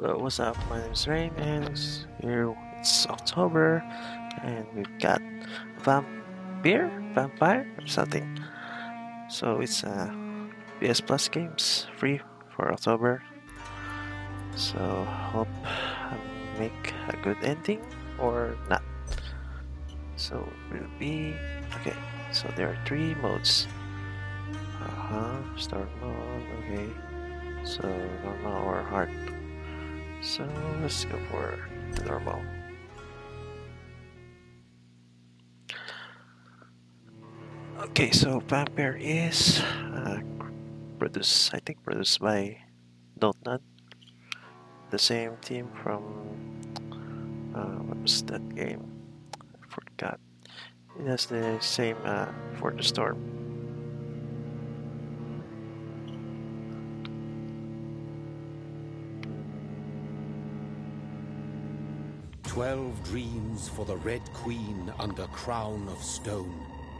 Hello, what's up? My name is Rain, and here it's October, and we've got Vampyr, or something. So it's PS Plus games free for October. So hope I make a good ending or not. So will be okay. So there are three modes. Start mode. Okay. So normal or hard. So let's go for the normal. Okay, so Vampyr is produced by Dotnut, the same team from what was that game? I forgot. It has the same for the storm. 12 dreams for the Red Queen under crown of stone.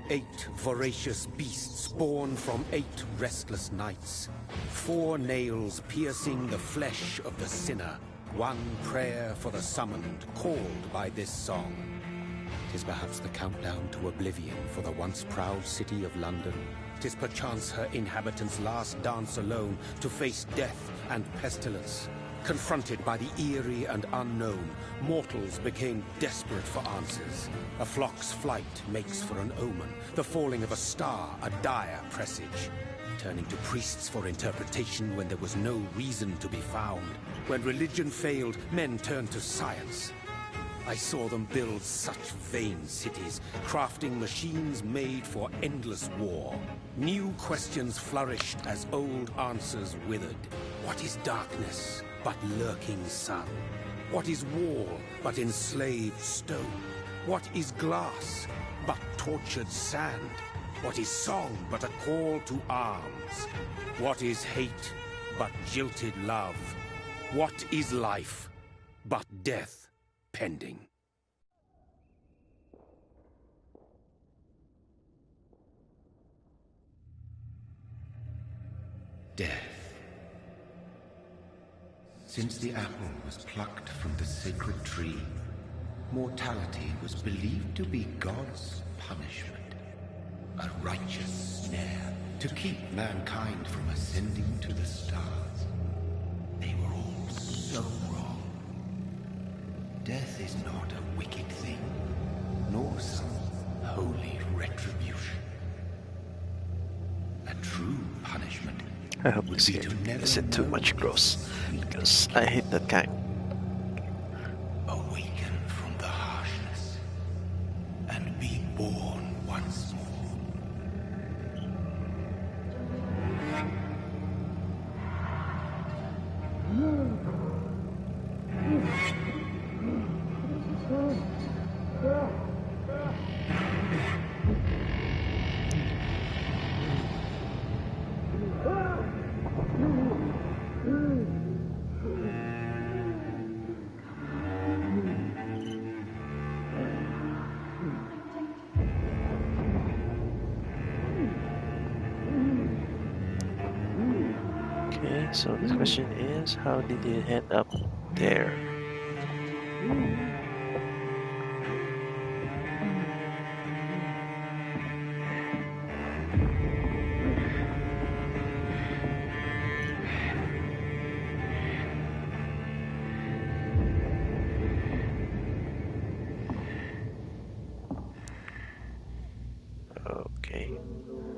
8 voracious beasts born from 8 restless nights. 4 nails piercing the flesh of the sinner. 1 prayer for the summoned, called by this song. 'Tis perhaps the countdown to oblivion for the once proud city of London. 'Tis perchance her inhabitants' last dance alone to face death and pestilence. Confronted by the eerie and unknown, mortals became desperate for answers. A flock's flight makes for an omen, the falling of a star a dire presage. Turning to priests for interpretation when there was no reason to be found. When religion failed, men turned to science. I saw them build such vain cities, crafting machines made for endless war. New questions flourished as old answers withered. What is darkness but lurking sun? What is wall but enslaved stone? What is glass but tortured sand? What is song but a call to arms? What is hate but jilted love? What is life but death pending? Death. Since the apple was plucked from the sacred tree, mortality was believed to be God's punishment. A righteous snare to keep mankind from ascending to the stars. They were all so wrong. Death is not a wicked thing, nor some holy retribution. A true punishment I hope would this be game to never isn't too know much the gross, sweet because I hate that kind. awaken from the harshness and be born once more. Okay, so the question is, how did he end up there? Okay,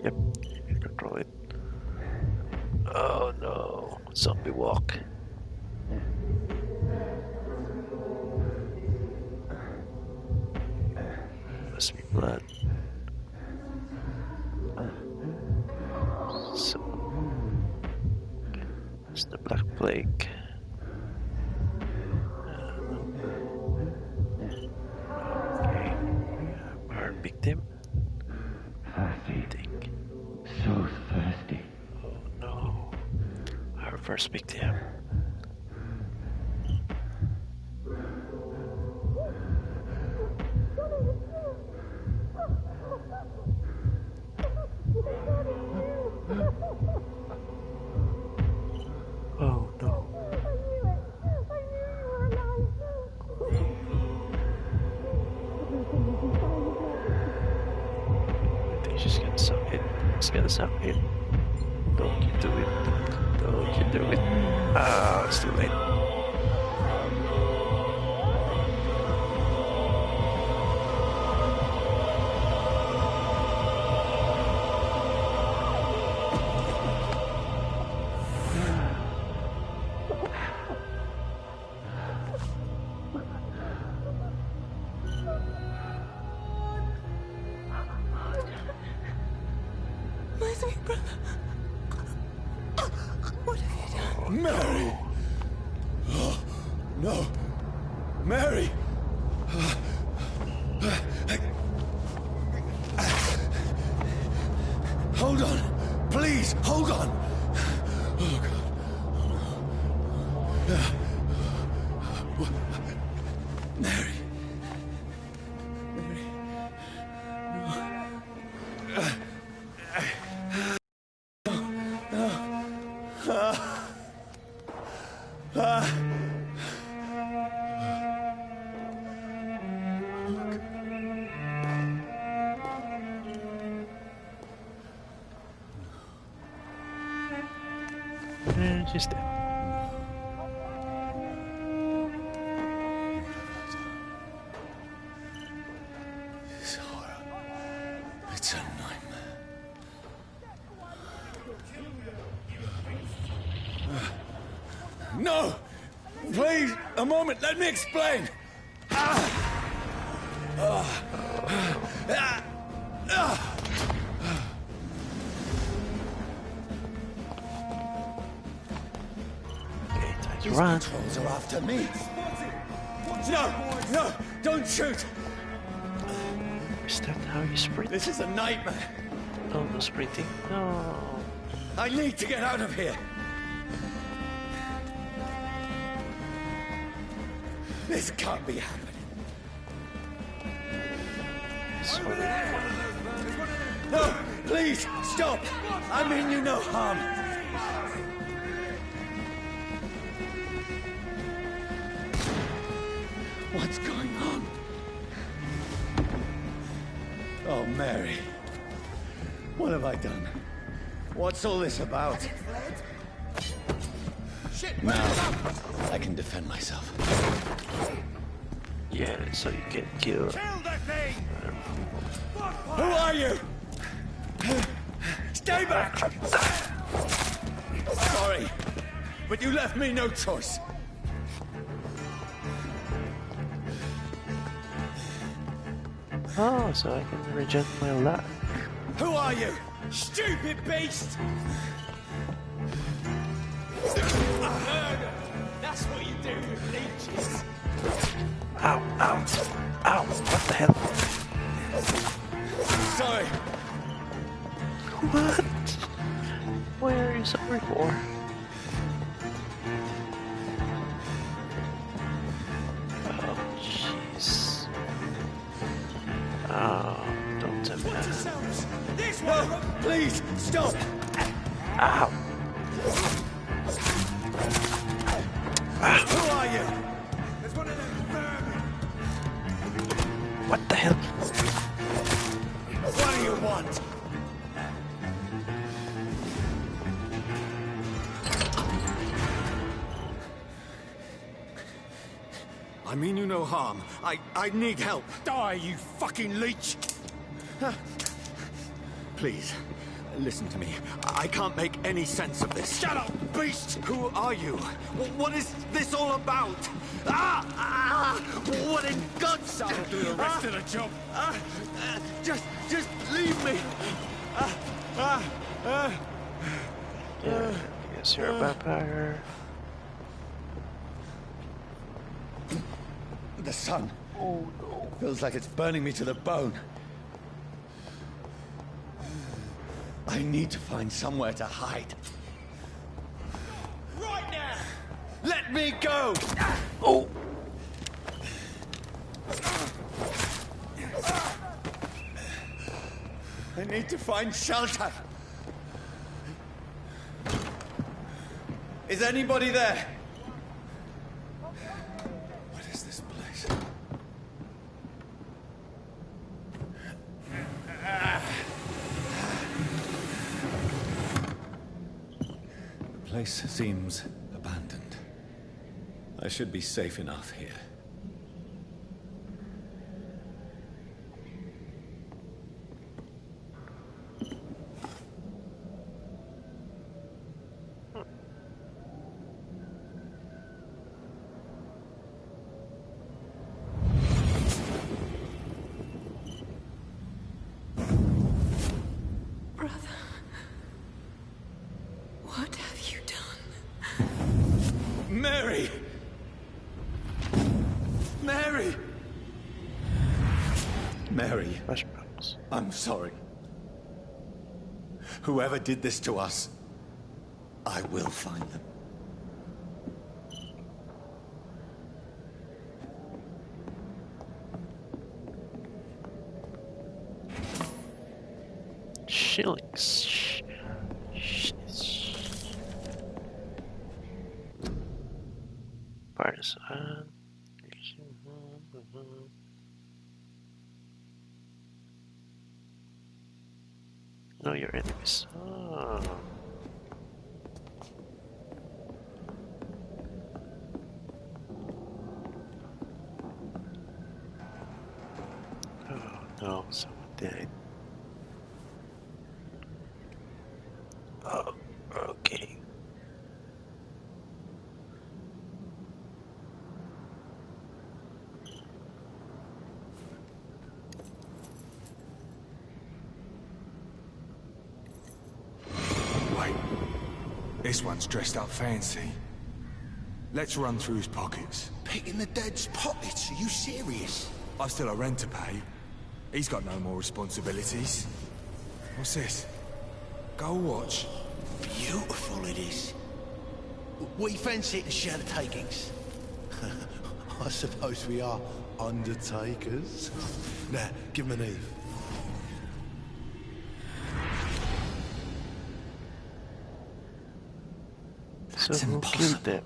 yep, you can control it. Oh no, zombie walk. Must be blood. So, it's the Black Plague. Okay, our victim. Thirsty, Think. so thirsty. Oh no, our first victim. Oh no. She's gonna suck it. She's gonna suck it. Don't you do it. Don't you do it. Ah, it's too late. My sweet brother. What have you done? Mary! Oh, no! Mary! Hold on! Please, hold on! Oh, God. Mary. Mary. She's dead. This horror. It's a nightmare. No! Please, a moment, let me explain! Okay, time to These run. patrols are after me. No! No! Don't shoot! Is that how you sprint? This is a nightmare. Oh, no sprinting. No. I need to get out of here. This can't be happening. Sorry. No! Please, stop! I mean you no harm. What's going on? Oh, Mary. What have I done? What's all this about? Now, I can defend myself. Yeah, so you can kill. Who are you? Stay back! Sorry, but you left me no choice. Oh, so I can reject my luck. Who are you? Stupid beast! That's what you do with leeches. Ow, ow, ow, what the hell? Sorry. What? Why are you sorry for? Oh, jeez. Oh, don't tell me that. This one! No, please, stop! Ow. Who are you? What the hell? What do you want? I mean you no harm. I need help. Die, you fucking leech! Please, listen to me. I can't make any sense of this. Shut up, beast! Who are you? What is this all about? What in God's name? I'll do the rest of the job. Just leave me. Yeah, yes, you're a vampire. The sun. Oh no. Feels like it's burning me to the bone. I need to find somewhere to hide. Right now! Let me go! Oh! I need to find shelter. Is anybody there? What is this place? place seems abandoned. I should be safe enough here. Brother, what have you done? Mary! Mary! Mary, Flashbacks. I'm sorry. Whoever did this to us, I will find them. Shillings. Partisan. Know your enemies. Oh. Oh no, someone died. Oh, okay. Wait. This one's dressed up fancy. Let's run through his pockets. Picking the dead's pockets? Are you serious? I've still a rent to pay. He's got no more responsibilities. What's this? Gold watch. Beautiful it is. We fancy it to share the takings. I suppose we are undertakers. Now, give him an Eve. So who killed them?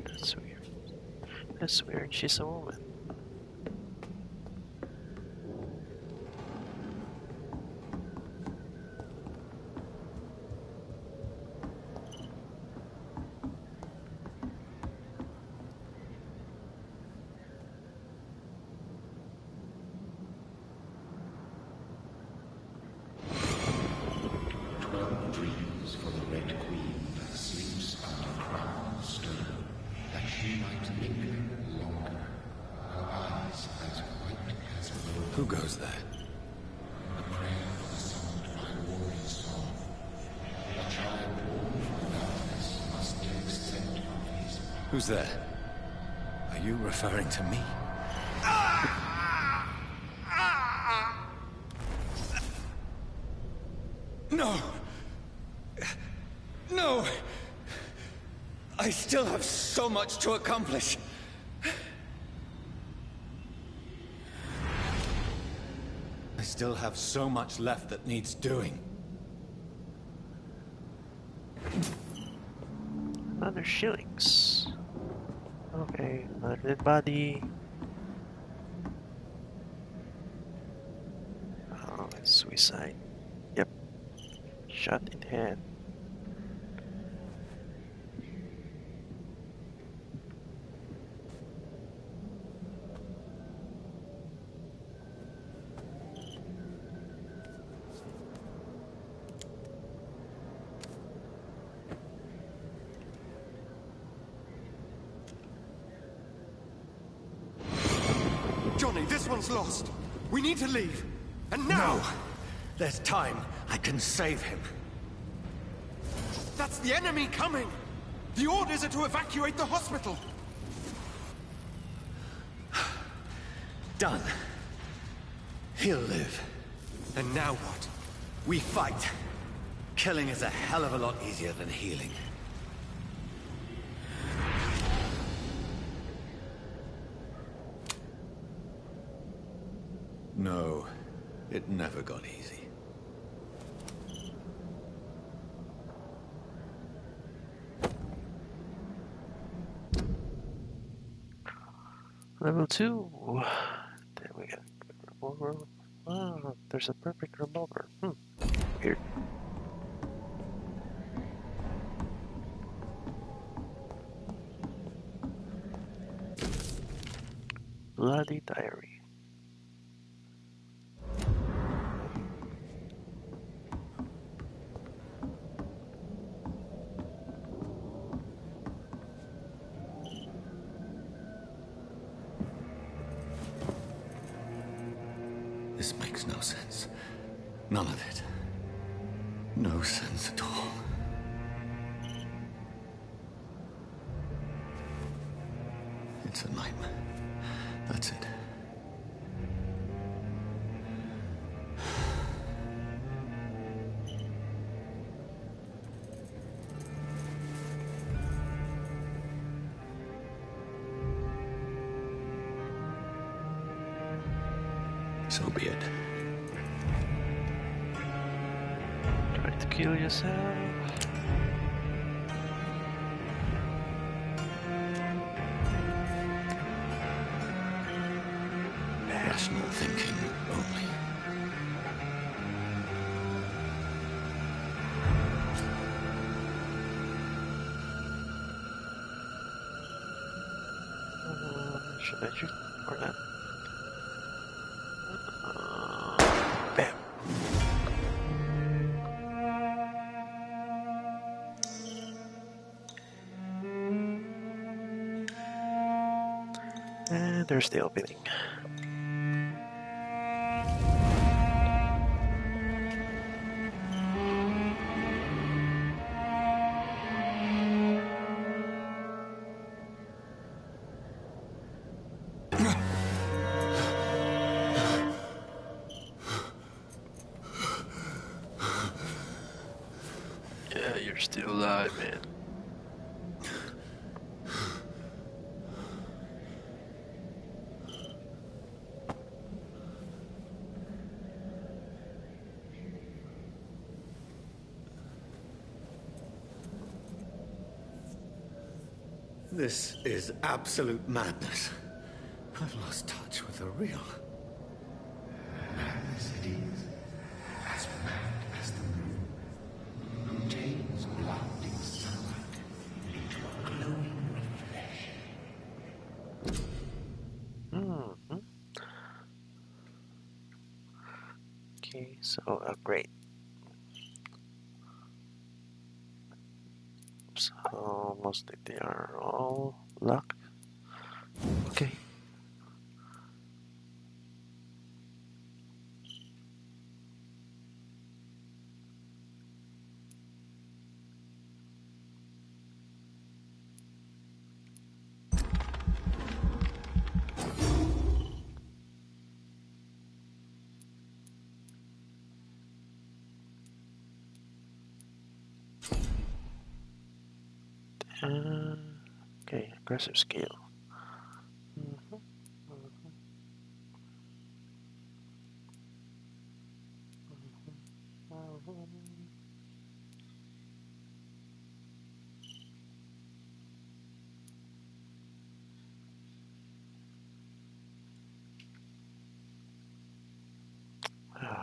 That's weird. That's weird. She's a woman. Dreams for the Red Queen that sleeps under crown of stone, that she might linger longer, her eyes as white as gold. Who goes there? A prayer for the summoned by warrior song. A child born from darkness must take scent of his power. Who's there? Are you referring to me? No! No! I still have so much to accomplish. I still have so much left that needs doing. Another shillings. Okay, another dead body. Oh, it's suicide. Yep. Shot in head. Johnny, this one's lost. We need to leave. And now! No! There's time. I can save him. That's the enemy coming! The orders are to evacuate the hospital! Done. He'll live. And now what? We fight. Killing is a hell of a lot easier than healing. No, it never got easy. Level 2. Then we got revolver. Oh, there's a perfect revolver. Weird. Bloody diary. This makes no sense. None of it. No sense at all. It's a nightmare. That's it. So be it. Try to kill yourself. Rational thinking only. Should I shoot or not? Bam. And there's the opening. Yeah, you're still alive, man. This is absolute madness. I've lost touch with the real. Madness it is, as mad as the moon, who takes blinding sunlight into a glowing flesh. Okay, so upgrade. So mostly they are all locked. Okay. Okay, aggressive skill.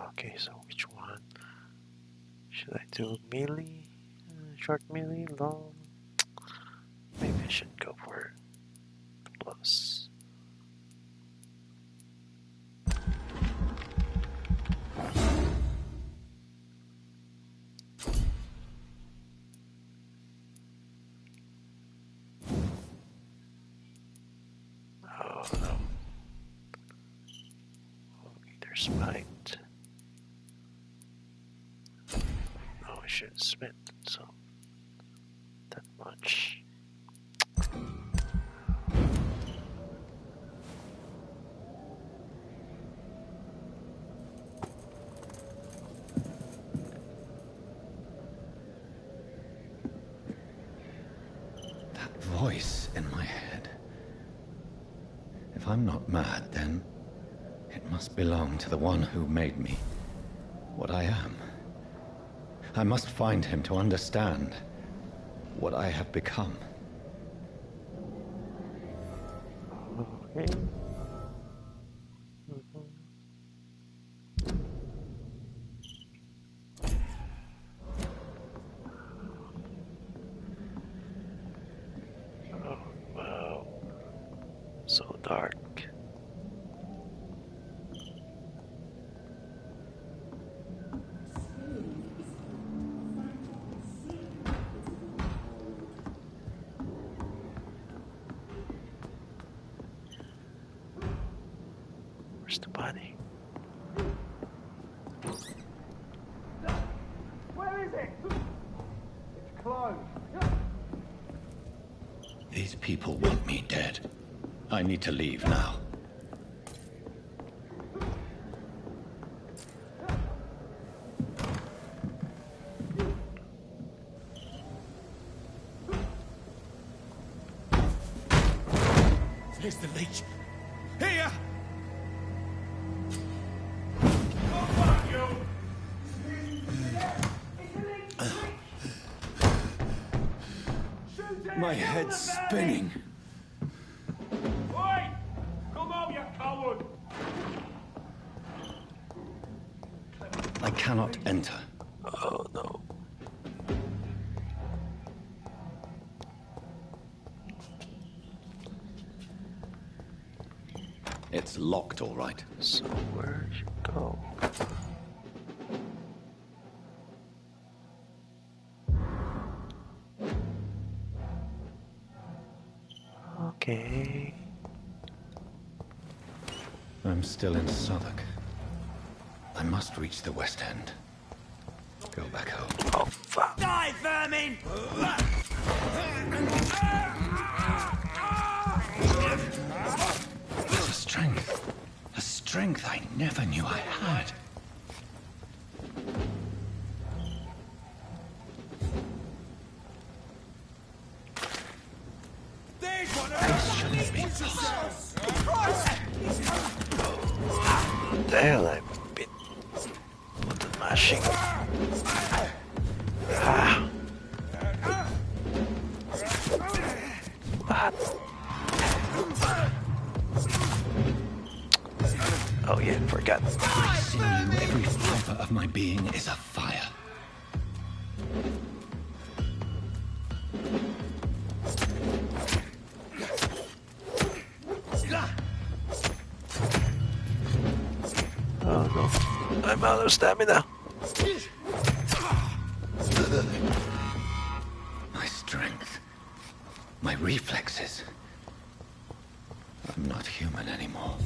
Okay, so which one? Should I do melee? Short melee, long? Maybe I should go for plus. Oh no. Okay, there's might. Oh, I should spend so that much. That voice in my head. If I'm not mad, then it must belong to the one who made me what I am. I must find him to understand what I have become. Okay. Mhm. Oh, wow. So dark. Where's the body? Where is it? It's closed. These people want me dead. I need to leave now. Here's the leech. Here! My head's spinning. Oi! Come out, you coward! I cannot enter. Oh no. It's locked, all right. So where'd you go? Okay. I'm still in Southwark. I must reach the West End. Go back home. Oh fuck. Die, vermin! There's a strength I never knew I had. There's one This shouldn't be possible. The hell I've been button mashing. Ah. What? Oh yeah, forgot. Every sinew, every fiber of my being is afire. Oh no, I'm out of stamina. My strength, my reflexes. I'm not human anymore.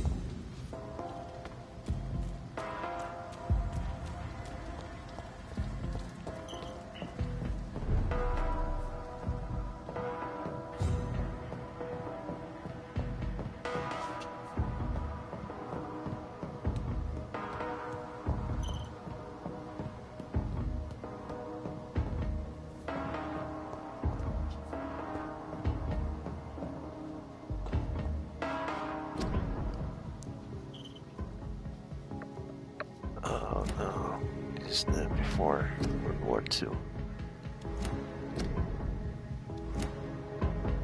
Oh no, this is the before World War II.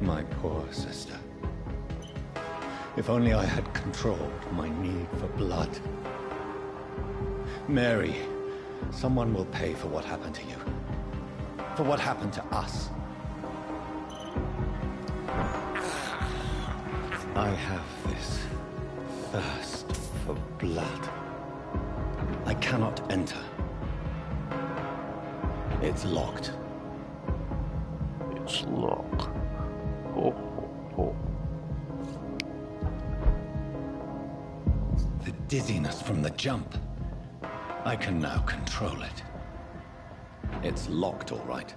My poor sister. If only I had controlled my need for blood. Mary, someone will pay for what happened to you. For what happened to us. I have this thirst for blood. I cannot enter. It's locked. It's locked. Oh, oh, oh. The dizziness from the jump. I can now control it. It's locked, all right.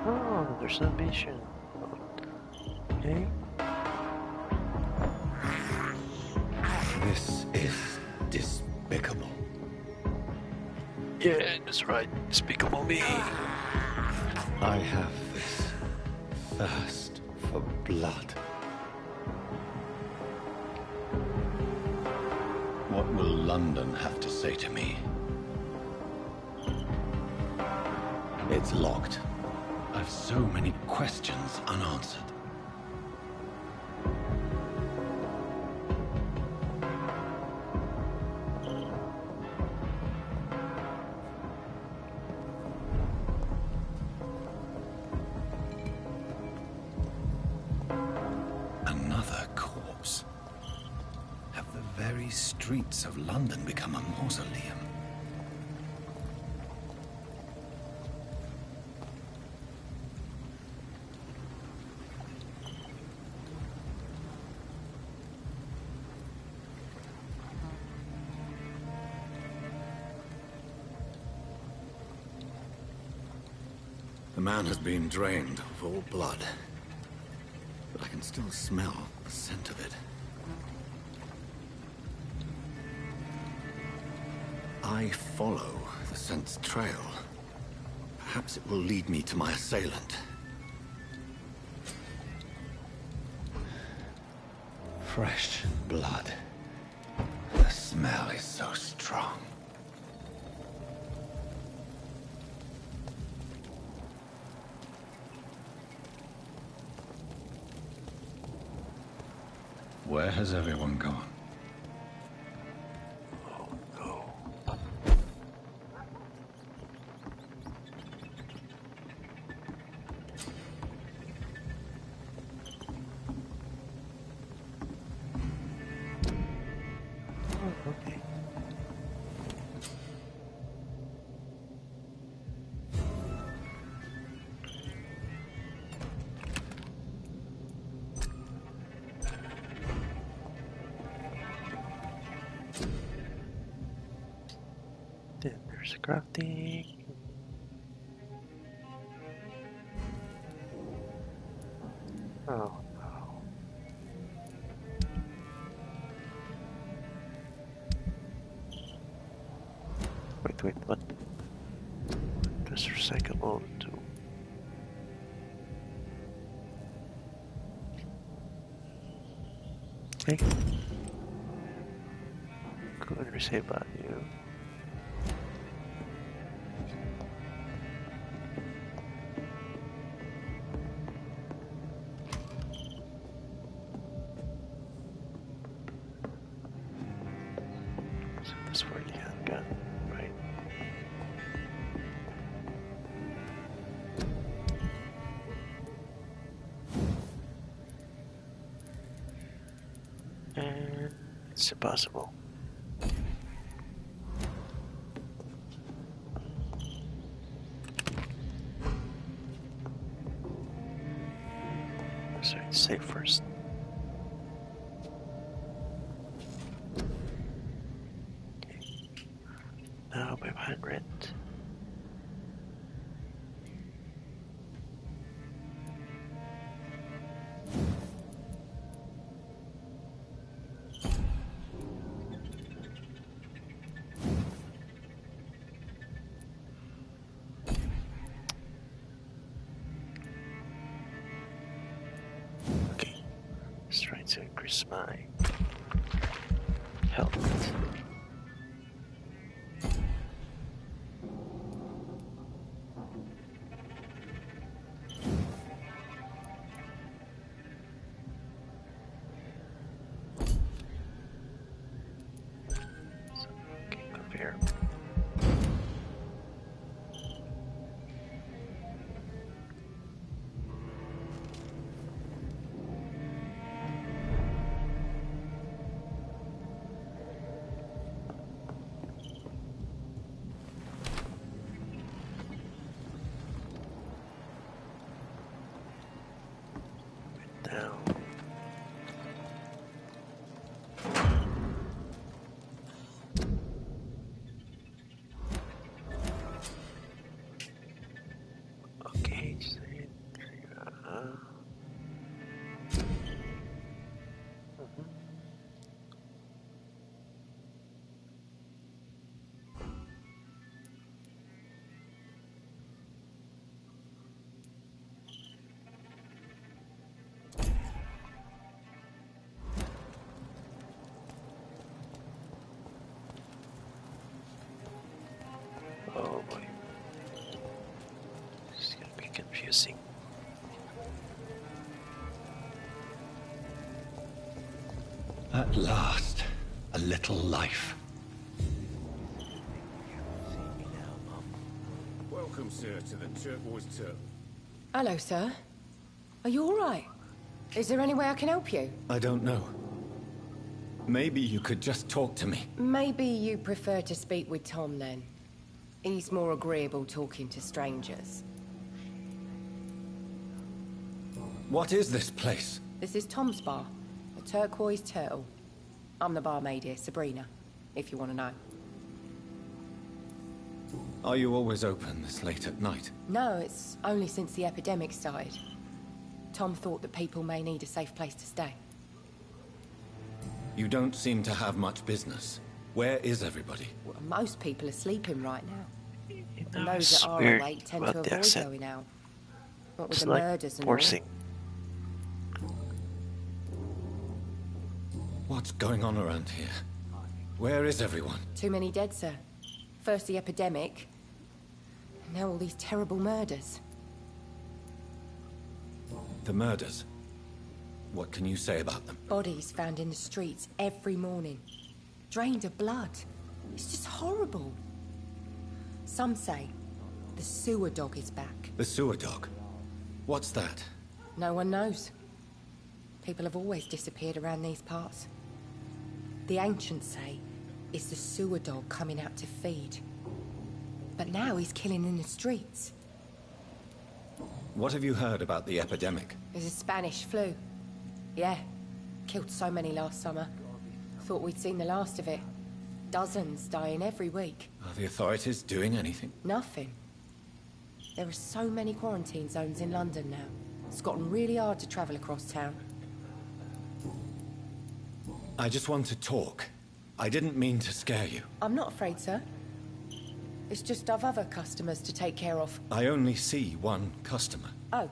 Oh, there's a mission. Okay. This is despicable. Yeah, that's right. Despicable Me. I have this thirst for blood. What will London have to say to me? It's locked. I've so many questions unanswered. Another corpse. Have the very streets of London become a mausoleum? The man has been drained of all blood, but I can still smell the scent of it. I follow the scent's trail. Perhaps it will lead me to my assailant. Fresh blood. The smell is so strong. Where has everyone gone? Okay. Then there's a crafting. Oh no. Wait, what? Just recyclable too. Okay. Good resave value. So that's for the handgun, right? And it's impossible. So save first. Okay. Now 500. Okay. Let's try to increase my health. Okay, compare. Down. Okay, so mhm. At last, a little life. Welcome, sir, to the Turquoise Turtle. Hello, sir. Are you all right? Is there any way I can help you? I don't know. Maybe you could just talk to me. Maybe you prefer to speak with Tom, then. He's more agreeable talking to strangers. What is this place? This is Tom's bar, the Turquoise Turtle. I'm the barmaid here, Sabrina, if you want to know. Are you always open this late at night? No, it's only since the epidemic started. Tom thought that people may need a safe place to stay. You don't seem to have much business. Where is everybody? Well, most people are sleeping right now. You And know, those it's that are weird awake tend about to the avoid accent. going out. What with It's the like murders and forcing. What's going on around here? Where is everyone? all. Too many dead, sir. First the epidemic, and now all these terrible murders. The murders. What can you say about them? Bodies found in the streets every morning. Drained of blood. It's just horrible. Some say the sewer dog is back. The sewer dog. What's that? No one knows. People have always disappeared around these parts. The ancients say it's the sewer dog coming out to feed. But now he's killing in the streets. What have you heard about the epidemic? There's a Spanish flu. Yeah. Killed so many last summer. Thought we'd seen the last of it. Dozens dying every week. Are the authorities doing anything? Nothing. There are so many quarantine zones in London now. It's gotten really hard to travel across town. I just want to talk. I didn't mean to scare you. I'm not afraid, sir. It's just I've other customers to take care of. I only see one customer. Oh.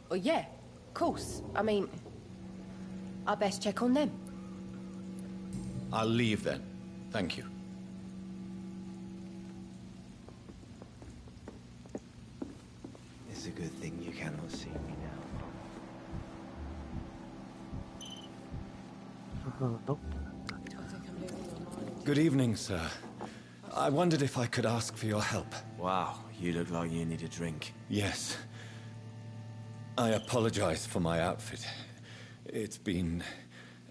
Well, yeah, of course. I mean, I best check on them. I'll leave then. Thank you. It's a good thing you cannot see me now. Nope. Good evening, sir. I wondered if I could ask for your help. Wow, you look like you need a drink. Yes. I apologize for my outfit. It's been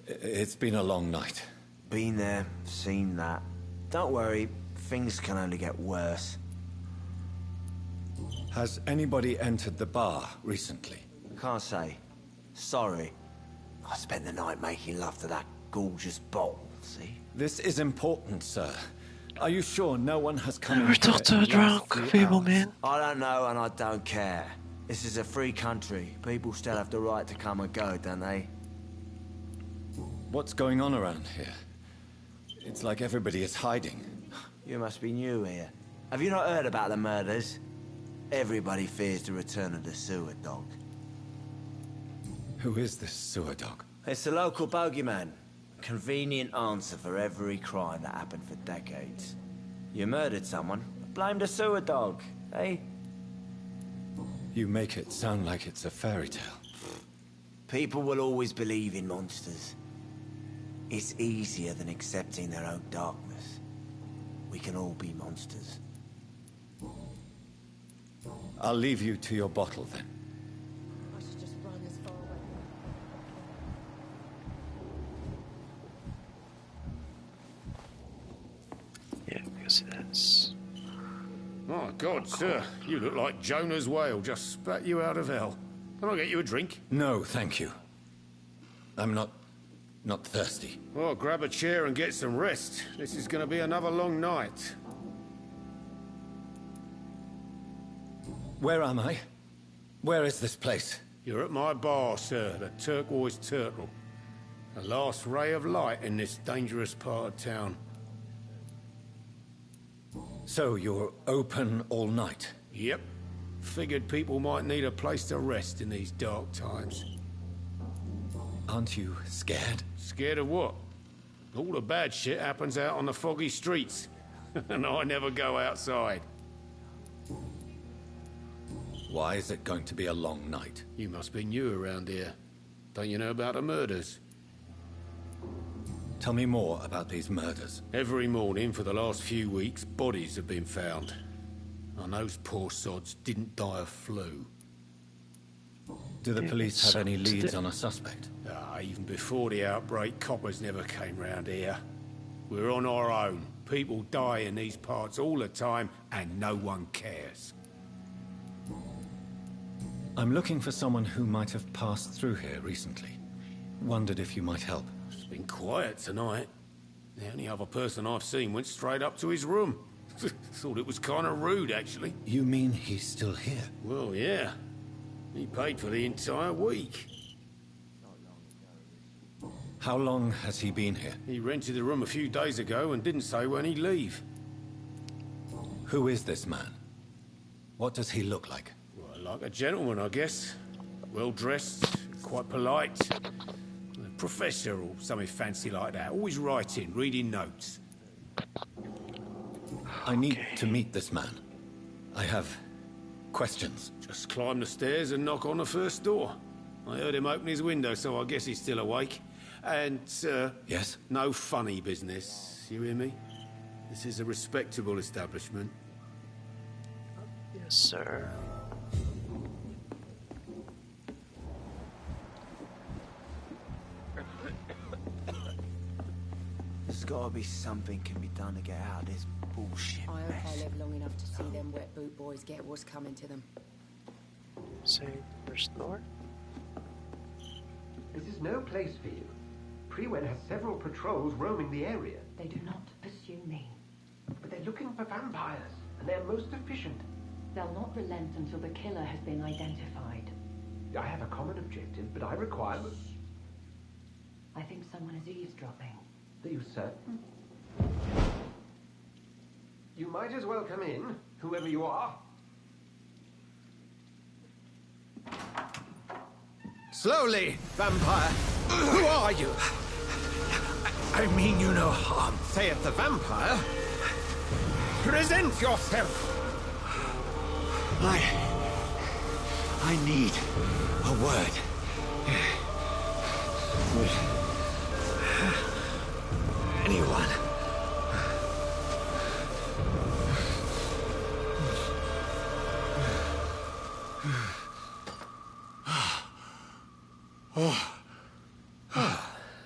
a long night. Been there, seen that. Don't worry, things can only get worse. Has anybody entered the bar recently? Can't say. Sorry. I spent the night making love to that gorgeous bottle, see? This is important, sir. Are you sure no one has come Never in talk to here a in the last drunk few people, hours? man. I don't know and I don't care. This is a free country. People still have the right to come and go, don't they? What's going on around here? It's like everybody is hiding. You must be new here. Have you not heard about the murders? Everybody fears the return of the sewer dog. Who is this sewer dog? It's the local bogeyman. Convenient answer for every crime that happened for decades. You murdered someone, blame the sewer dog, eh? You make it sound like it's a fairy tale. People will always believe in monsters. It's easier than accepting their own darkness. We can all be monsters. I'll leave you to your bottle then. I should just run as far away. Yeah, because it has. My God, sir, you look like Jonah's whale just spat you out of hell. Can I get you a drink? No, thank you. I'm not thirsty. Well, grab a chair and get some rest. This is going to be another long night. Where am I? Where is this place? You're at my bar, sir, the Turquoise Turtle. The last ray of light in this dangerous part of town. So you're open all night? Yep. Figured people might need a place to rest in these dark times. Aren't you scared? Scared of what? All the bad shit happens out on the foggy streets. And I never go outside. Why is it going to be a long night? You must be new around here. Don't you know about the murders? Tell me more about these murders. Every morning for the last few weeks, bodies have been found. And those poor sods didn't die of flu. Do the police have any leads on a suspect? Even before the outbreak, coppers never came round here. We're on our own. People die in these parts all the time, and no one cares. I'm looking for someone who might have passed through here recently. Wondered if you might help. It's been quiet tonight. The only other person I've seen went straight up to his room. Thought it was kind of rude, actually. You mean he's still here? Well, yeah. He paid for the entire week. How long has he been here? He rented the room a few days ago and didn't say when he'd leave. Who is this man? What does he look like? Well, like a gentleman, I guess. Well-dressed, quite polite. A professor or something fancy like that. Always writing, reading notes. I need to meet this man. I have questions. Just climb the stairs and knock on the first door. I heard him open his window, so I guess he's still awake. And, Yes? no funny business, you hear me? This is a respectable establishment. Yes, sir. There's gotta be something can be done to get out of this bullshit I hope mess. I live long enough to see them wet boot boys get what's coming to them. Say, first door. This is no place for you. Prewen has several patrols roaming the area. They do not pursue me. But they're looking for vampires, and they're most efficient. They'll not relent until the killer has been identified. I have a common objective, but I require... I think someone is eavesdropping. Are you certain? You might as well come in, whoever you are. Slowly, vampire. Who are you? I mean you no harm. Saith the vampire. Present yourself. I need a word. With anyone.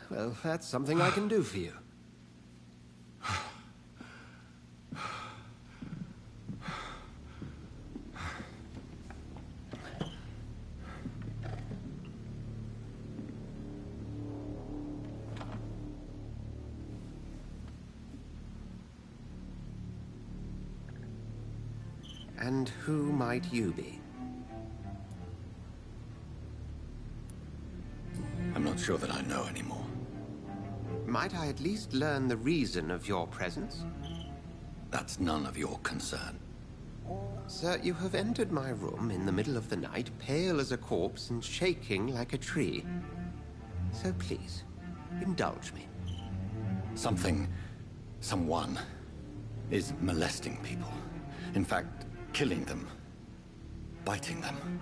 Well, that's something I can do for you. And who might you be? I'm not sure that I know anymore. Might I at least learn the reason of your presence? That's none of your concern. Sir, you have entered my room in the middle of the night, pale as a corpse and shaking like a tree. So please, indulge me. Someone is molesting people. In fact, killing them. Biting them.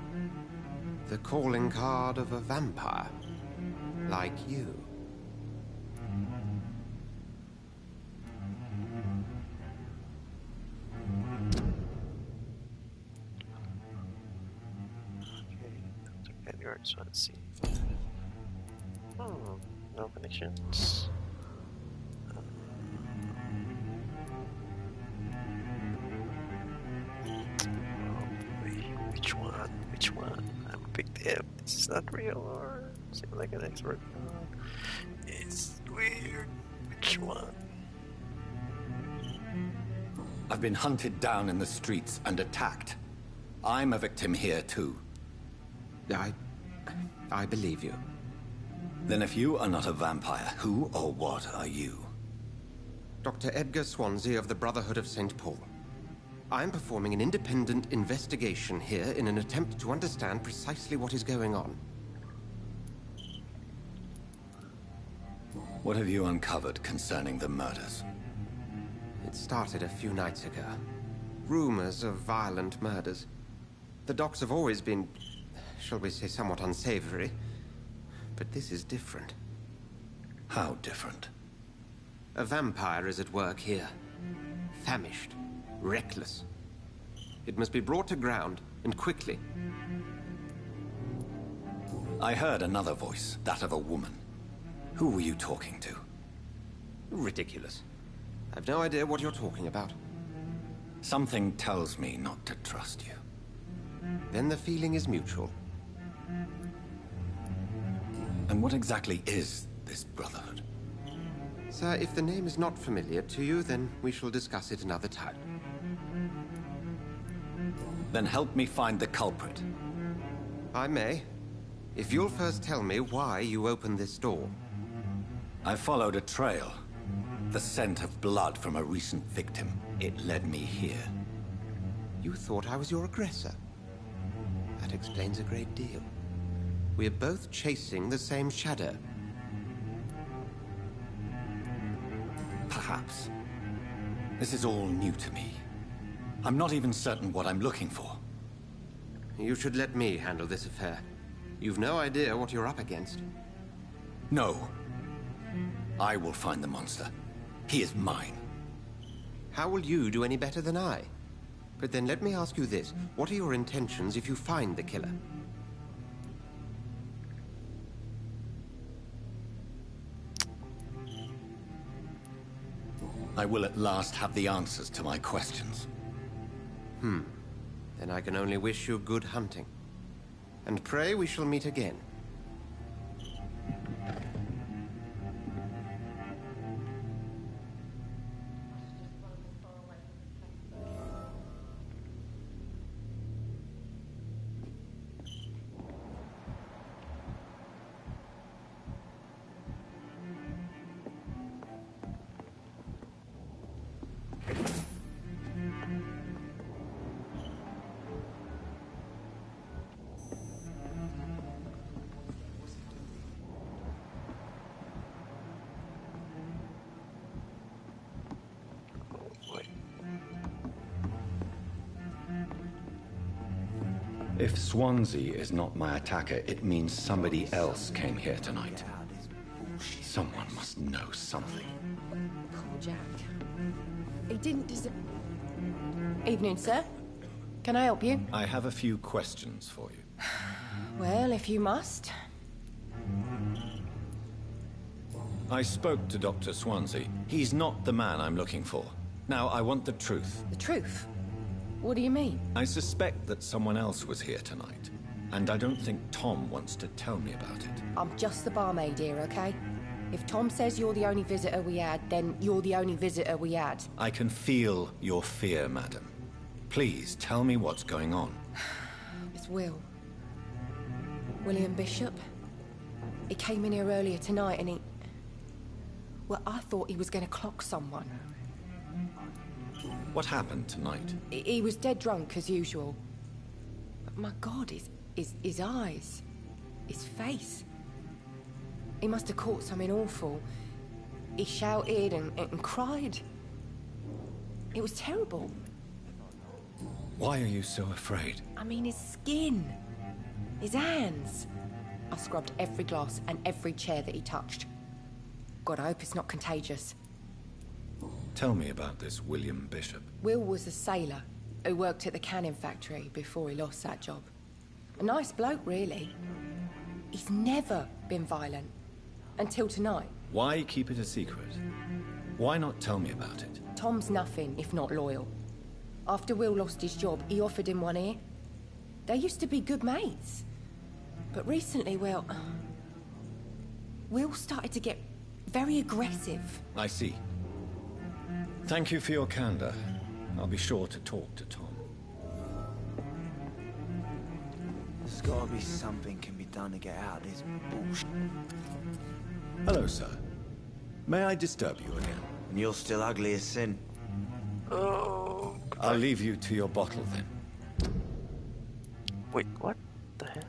The calling card of a vampire. Like you. Okay, so let's see. No connections. Which one? Which one? I'm picked up. This is not real, or seem like an expert. It's weird. Which one? I've been hunted down in the streets and attacked. I'm a victim here too. I believe you. Then if you are not a vampire, who or what are you? Dr. Edgar Swansea of the Brotherhood of St. Paul. I'm performing an independent investigation here in an attempt to understand precisely what is going on. What have you uncovered concerning the murders? It started a few nights ago. Rumors of violent murders. The docks have always been, shall we say, somewhat unsavory. But this is different. How different? A vampire is at work here. Famished. Reckless. It must be brought to ground, and quickly. I heard another voice, that of a woman. Who were you talking to? Ridiculous. I've no idea what you're talking about. Something tells me not to trust you. Then the feeling is mutual. And what exactly is this Brotherhood? Sir, if the name is not familiar to you, then we shall discuss it another time. Then help me find the culprit. I may. If you'll first tell me why you opened this door. I followed a trail. The scent of blood from a recent victim. It led me here. You thought I was your aggressor. That explains a great deal. We're both chasing the same shadow. Perhaps. This is all new to me. I'm not even certain what I'm looking for. You should let me handle this affair. You've no idea what you're up against. No. I will find the monster. He is mine. How will you do any better than I? But then let me ask you this. What are your intentions if you find the killer? I will at last have the answers to my questions. Then I can only wish you good hunting. And pray we shall meet again. If Swansea is not my attacker, it means somebody else came here tonight. Someone must know something. Poor Jack. He didn't deserve... Evening, sir. Can I help you? I have a few questions for you. Well, if you must. I spoke to Dr. Swansea. He's not the man I'm looking for. Now, I want the truth. The truth? What do you mean? I suspect that someone else was here tonight. And I don't think Tom wants to tell me about it. I'm just the barmaid here, okay? If Tom says you're the only visitor we had, then you're the only visitor we had. I can feel your fear, madam. Please, tell me what's going on. It's Will. William Bishop. He came in here earlier tonight and he... Well, I thought he was going to clock someone. What happened tonight? He was dead drunk, as usual. But my God, his eyes. His face. He must have caught something awful. He shouted and cried. It was terrible. Why are you so afraid? I mean, his skin. His hands. I scrubbed every glass and every chair that he touched. God, I hope it's not contagious. Tell me about this William Bishop. Will was a sailor who worked at the canning factory before he lost that job. A nice bloke, really. He's never been violent. Until tonight. Why keep it a secret? Why not tell me about it? Tom's nothing if not loyal. After Will lost his job, he offered him one ear. They used to be good mates. But recently, well... Will started to get very aggressive. I see. Thank you for your candor. I'll be sure to talk to Tom. There's gotta be something can be done to get out of this bullshit. Hello, sir. May I disturb you again? And you're still ugly as sin. Oh. I'll leave you to your bottle then. Wait, what the hell?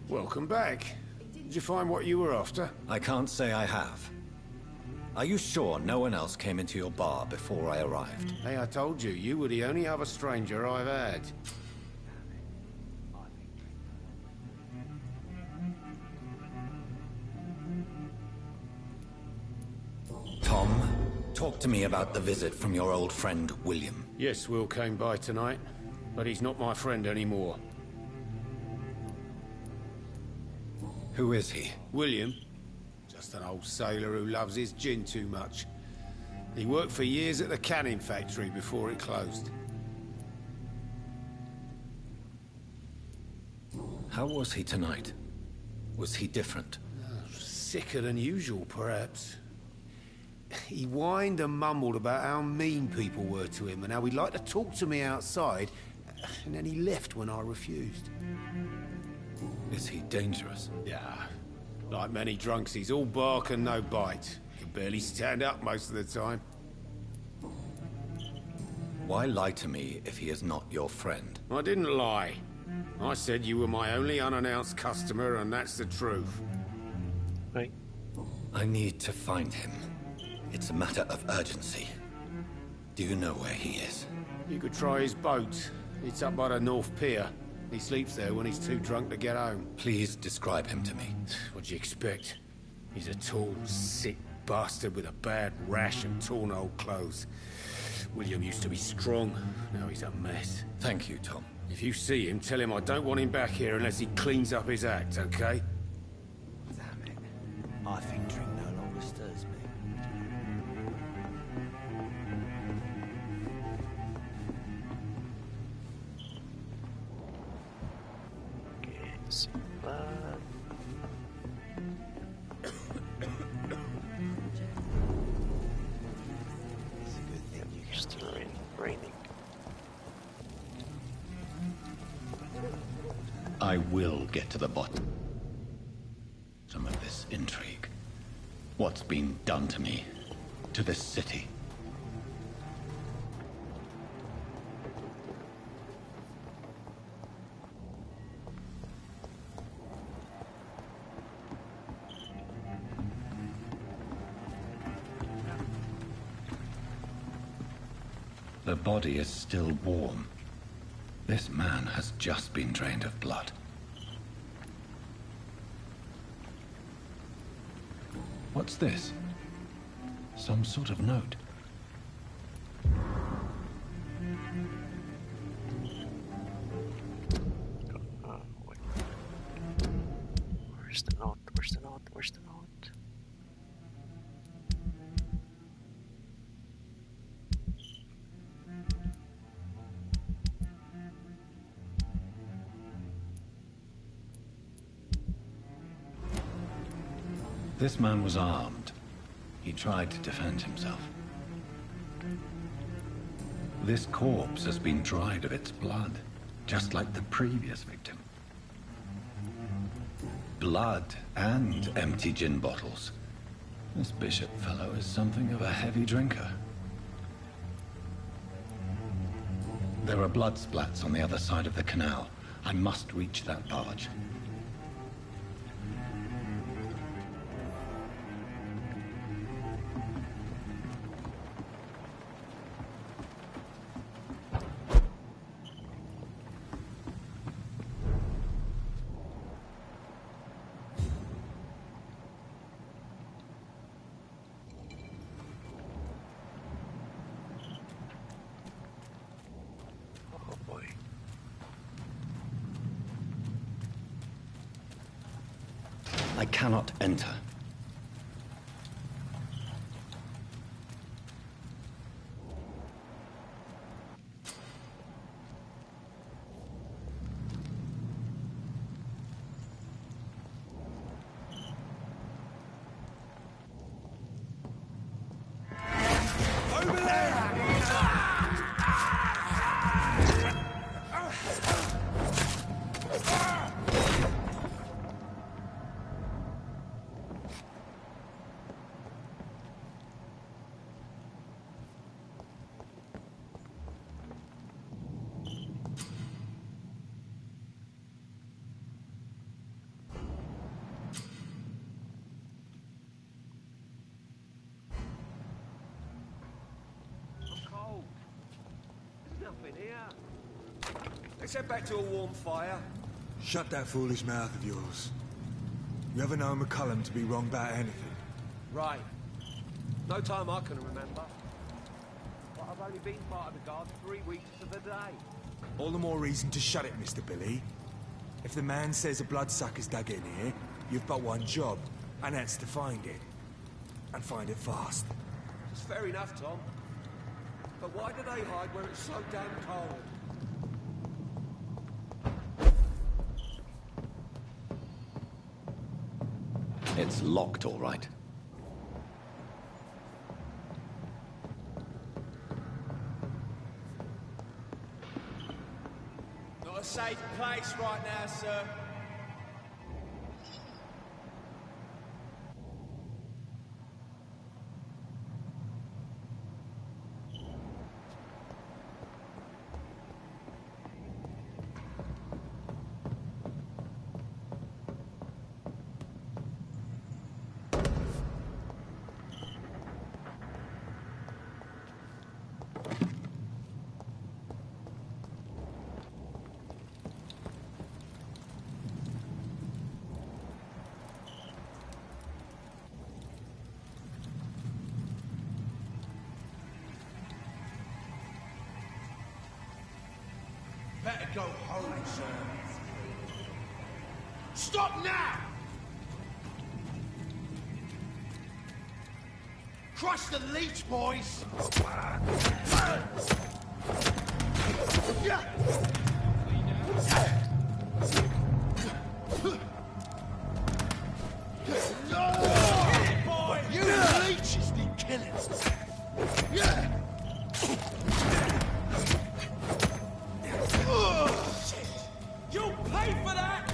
Welcome back. Did you find what you were after? I can't say I have. Are you sure no one else came into your bar before I arrived? Hey, I told you, you were the only other stranger I've had. Tom, talk to me about the visit from your old friend, William. Yes, Will came by tonight, but he's not my friend anymore. Who is he? William. Just an old sailor who loves his gin too much. He worked for years at the canning factory before it closed. How was he tonight? Was he different? Sicker than usual, perhaps. He whined and mumbled about how mean people were to him and how he'd like to talk to me outside, and then he left when I refused. Is he dangerous? Yeah. Like many drunks, he's all bark and no bite. He can barely stand up most of the time. Why lie to me if he is not your friend? I didn't lie. I said you were my only unannounced customer, and that's the truth. Right. I need to find him. It's a matter of urgency. Do you know where he is? You could try his boat. It's up by the North Pier. He sleeps there when he's too drunk to get home. Please describe him to me. What do you expect? He's a tall, sick bastard with a bad rash and torn old clothes. William used to be strong. Now he's a mess. Thank you, Tom. If you see him, tell him I don't want him back here unless he cleans up his act, okay? Damn it. I think drink no longer stirs me. Okay, see that. It's a good thing you It's still raining. I will get to the bottom of this intrigue. What's been done to me, to this city? The body is still warm. This man has just been drained of blood. What's this? Some sort of note. Wait. Where's the note? Where's the note? Where's the note? This man was armed. He tried to defend himself. This corpse has been dried of its blood, just like the previous victim. Blood and empty gin bottles. This bishop fellow is something of a heavy drinker. There are blood splats on the other side of the canal. I must reach that barge. Oh boy. I cannot enter. Let's head back to a warm fire. Shut that foolish mouth of yours. You ever known McCullum to be wrong about anything? Right. No time I can remember. But I've only been part of the guard 3 weeks to the day. All the more reason to shut it, Mr. Billy. If the man says a bloodsucker's dug in here, you've but one job, and that's to find it. And find it fast. It's fair enough, Tom. But why do they hide where it's so damn cold? It's locked, all right. Not a safe place right now, sir. Better go home, sir. Stop now! Crush the leech, boys! You leeches need killing! You'll pay for that!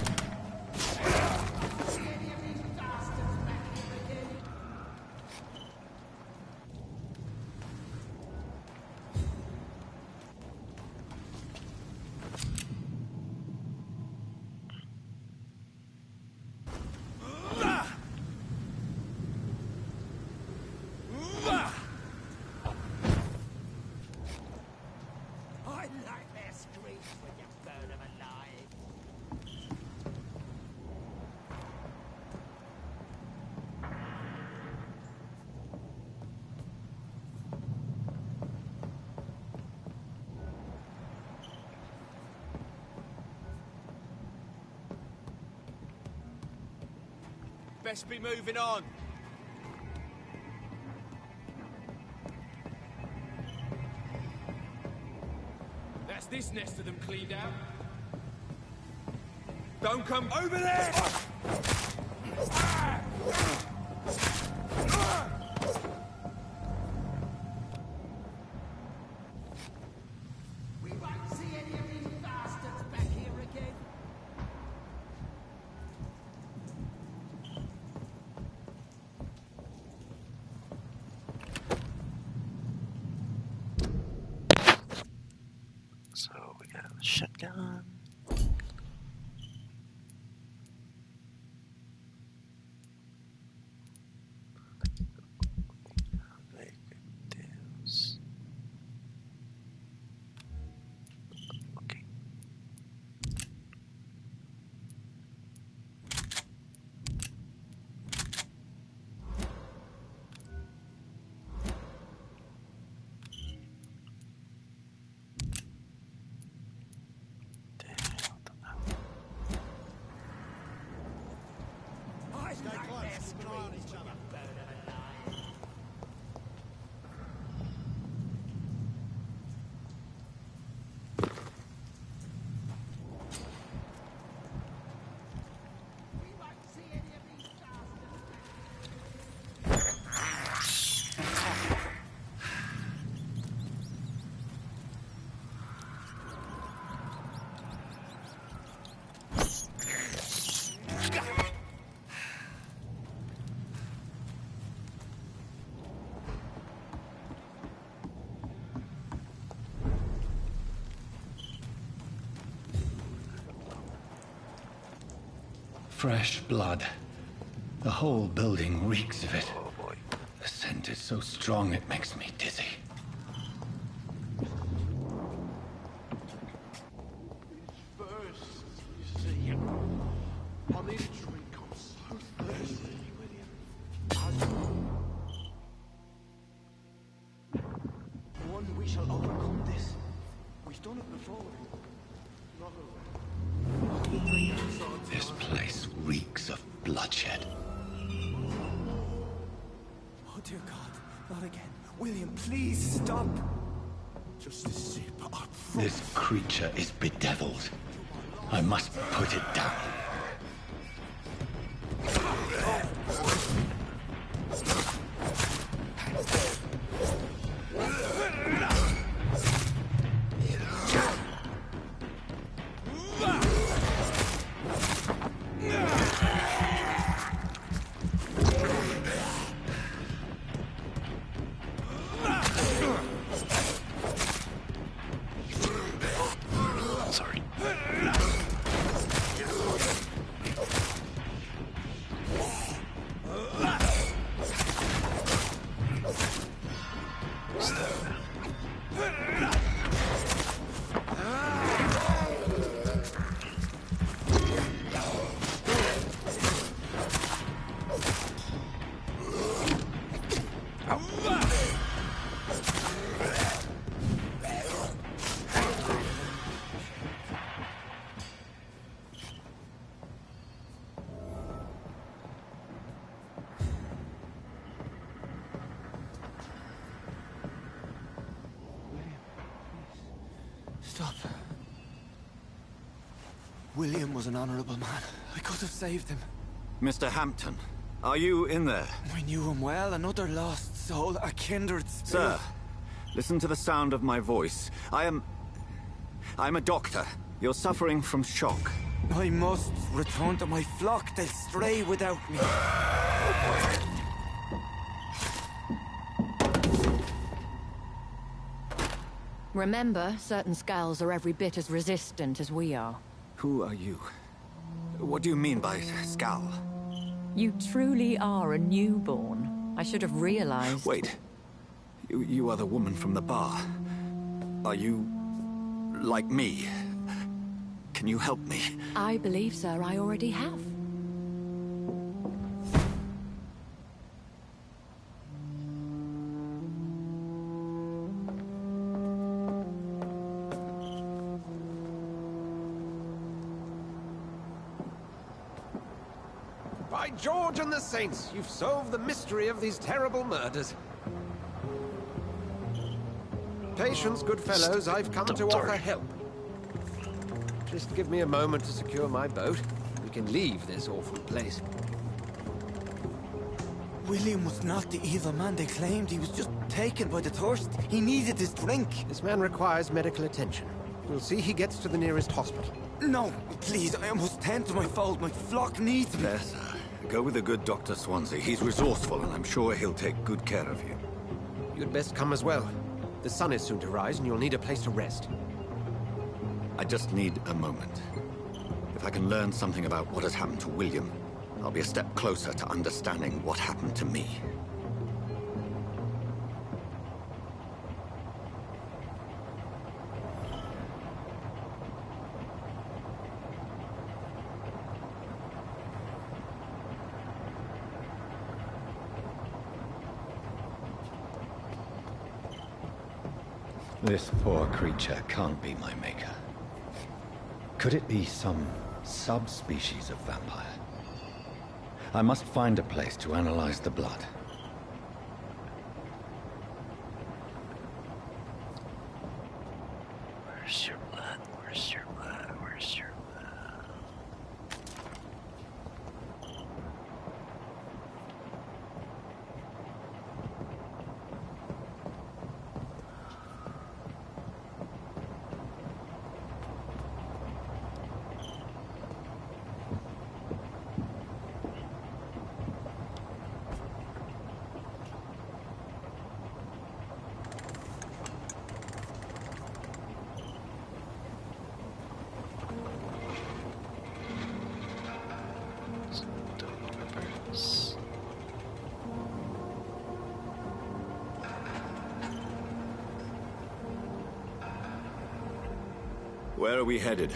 I like their screams when you burn them alive. Best be moving on. That's this nest of them cleaned out. Don't come over there! We won't see any of these bastards back here again. So we got a shotgun. Negatives. Okay. Fresh blood. The whole building reeks of it. The scent is so strong it makes me dizzy. I need a drink. I'm so thirsty, William. One, we shall overcome this. We've done it before. This place reeks of bloodshed. Oh, dear God. Not again. William, please stop. Just a sip. This creature is bedeviled. I must put it down. Sorry. Stop. William was an honorable man. I could have saved him. Mr. Hampton, are you in there? I knew him well. Another lost soul, a kindred spirit. Sir, listen to the sound of my voice. I'm a doctor. You're suffering from shock. I must return to my flock. They'll stray without me. Remember, certain skulls are every bit as resistant as we are. Who are you? What do you mean by Skal? You truly are a newborn. I should have realized. Wait. You are the woman from the bar. Are you... like me? Can you help me? I believe, sir, I already have. By George and the Saints, you've solved the mystery of these terrible murders. Patience, good fellows, I've come to offer help. Just give me a moment to secure my boat. We can leave this awful place. William was not the evil man they claimed. He was just taken by the thirst. He needed his drink. This man requires medical attention. We'll see he gets to the nearest hospital. No, please, I must tend to my fold. My flock needs me. There, sir. Go with the good Dr. Swansea. He's resourceful, and I'm sure he'll take good care of you. You'd best come as well. The sun is soon to rise, and you'll need a place to rest. I just need a moment. If I can learn something about what has happened to William, I'll be a step closer to understanding what happened to me. This poor creature can't be my maker. Could it be some subspecies of vampire? I must find a place to analyze the blood. Where's your blood? Where's your blood? Where's your blood? Where are we headed?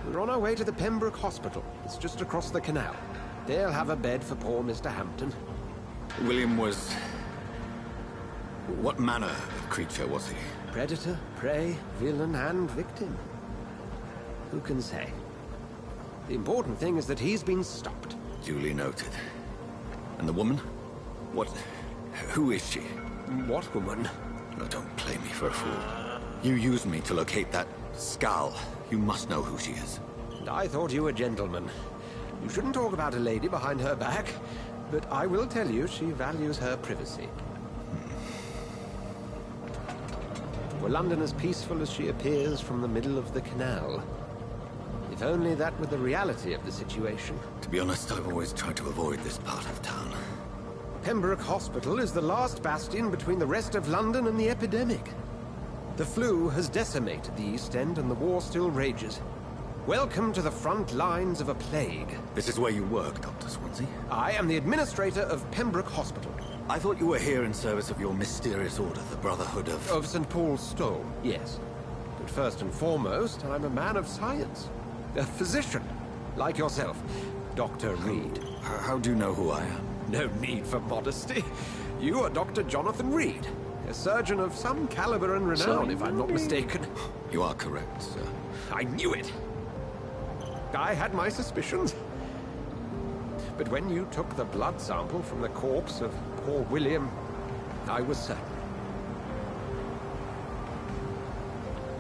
We're on our way to the Pembroke Hospital. It's just across the canal. They'll have a bed for poor Mr. Hampton. William was... What manner of creature was he? Predator, prey, villain, and victim. Who can say? The important thing is that he's been stopped. Duly noted. And the woman? What... Who is she? What woman? Oh, don't play me for a fool. You used me to locate that skull. You must know who she is. And I thought you a gentleman. You shouldn't talk about a lady behind her back, but I will tell you she values her privacy. Were London as peaceful as she appears from the middle of the canal? If only that were the reality of the situation. To be honest, I've always tried to avoid this part of town. Pembroke Hospital is the last bastion between the rest of London and the epidemic. The flu has decimated the East End and the war still rages. Welcome to the front lines of a plague. This is where you work, Dr. Swansea? I am the administrator of Pembroke Hospital. I thought you were here in service of your mysterious order, the Brotherhood of... Of St. Paul's Stole, yes. But first and foremost, I'm a man of science. A physician, like yourself, Dr. Reed. How do you know who I am? No need for modesty. You are Dr. Jonathan Reed, a surgeon of some caliber and renown, if I'm not mistaken. You are correct, sir. I knew it! I had my suspicions. But when you took the blood sample from the corpse of poor William, I was certain.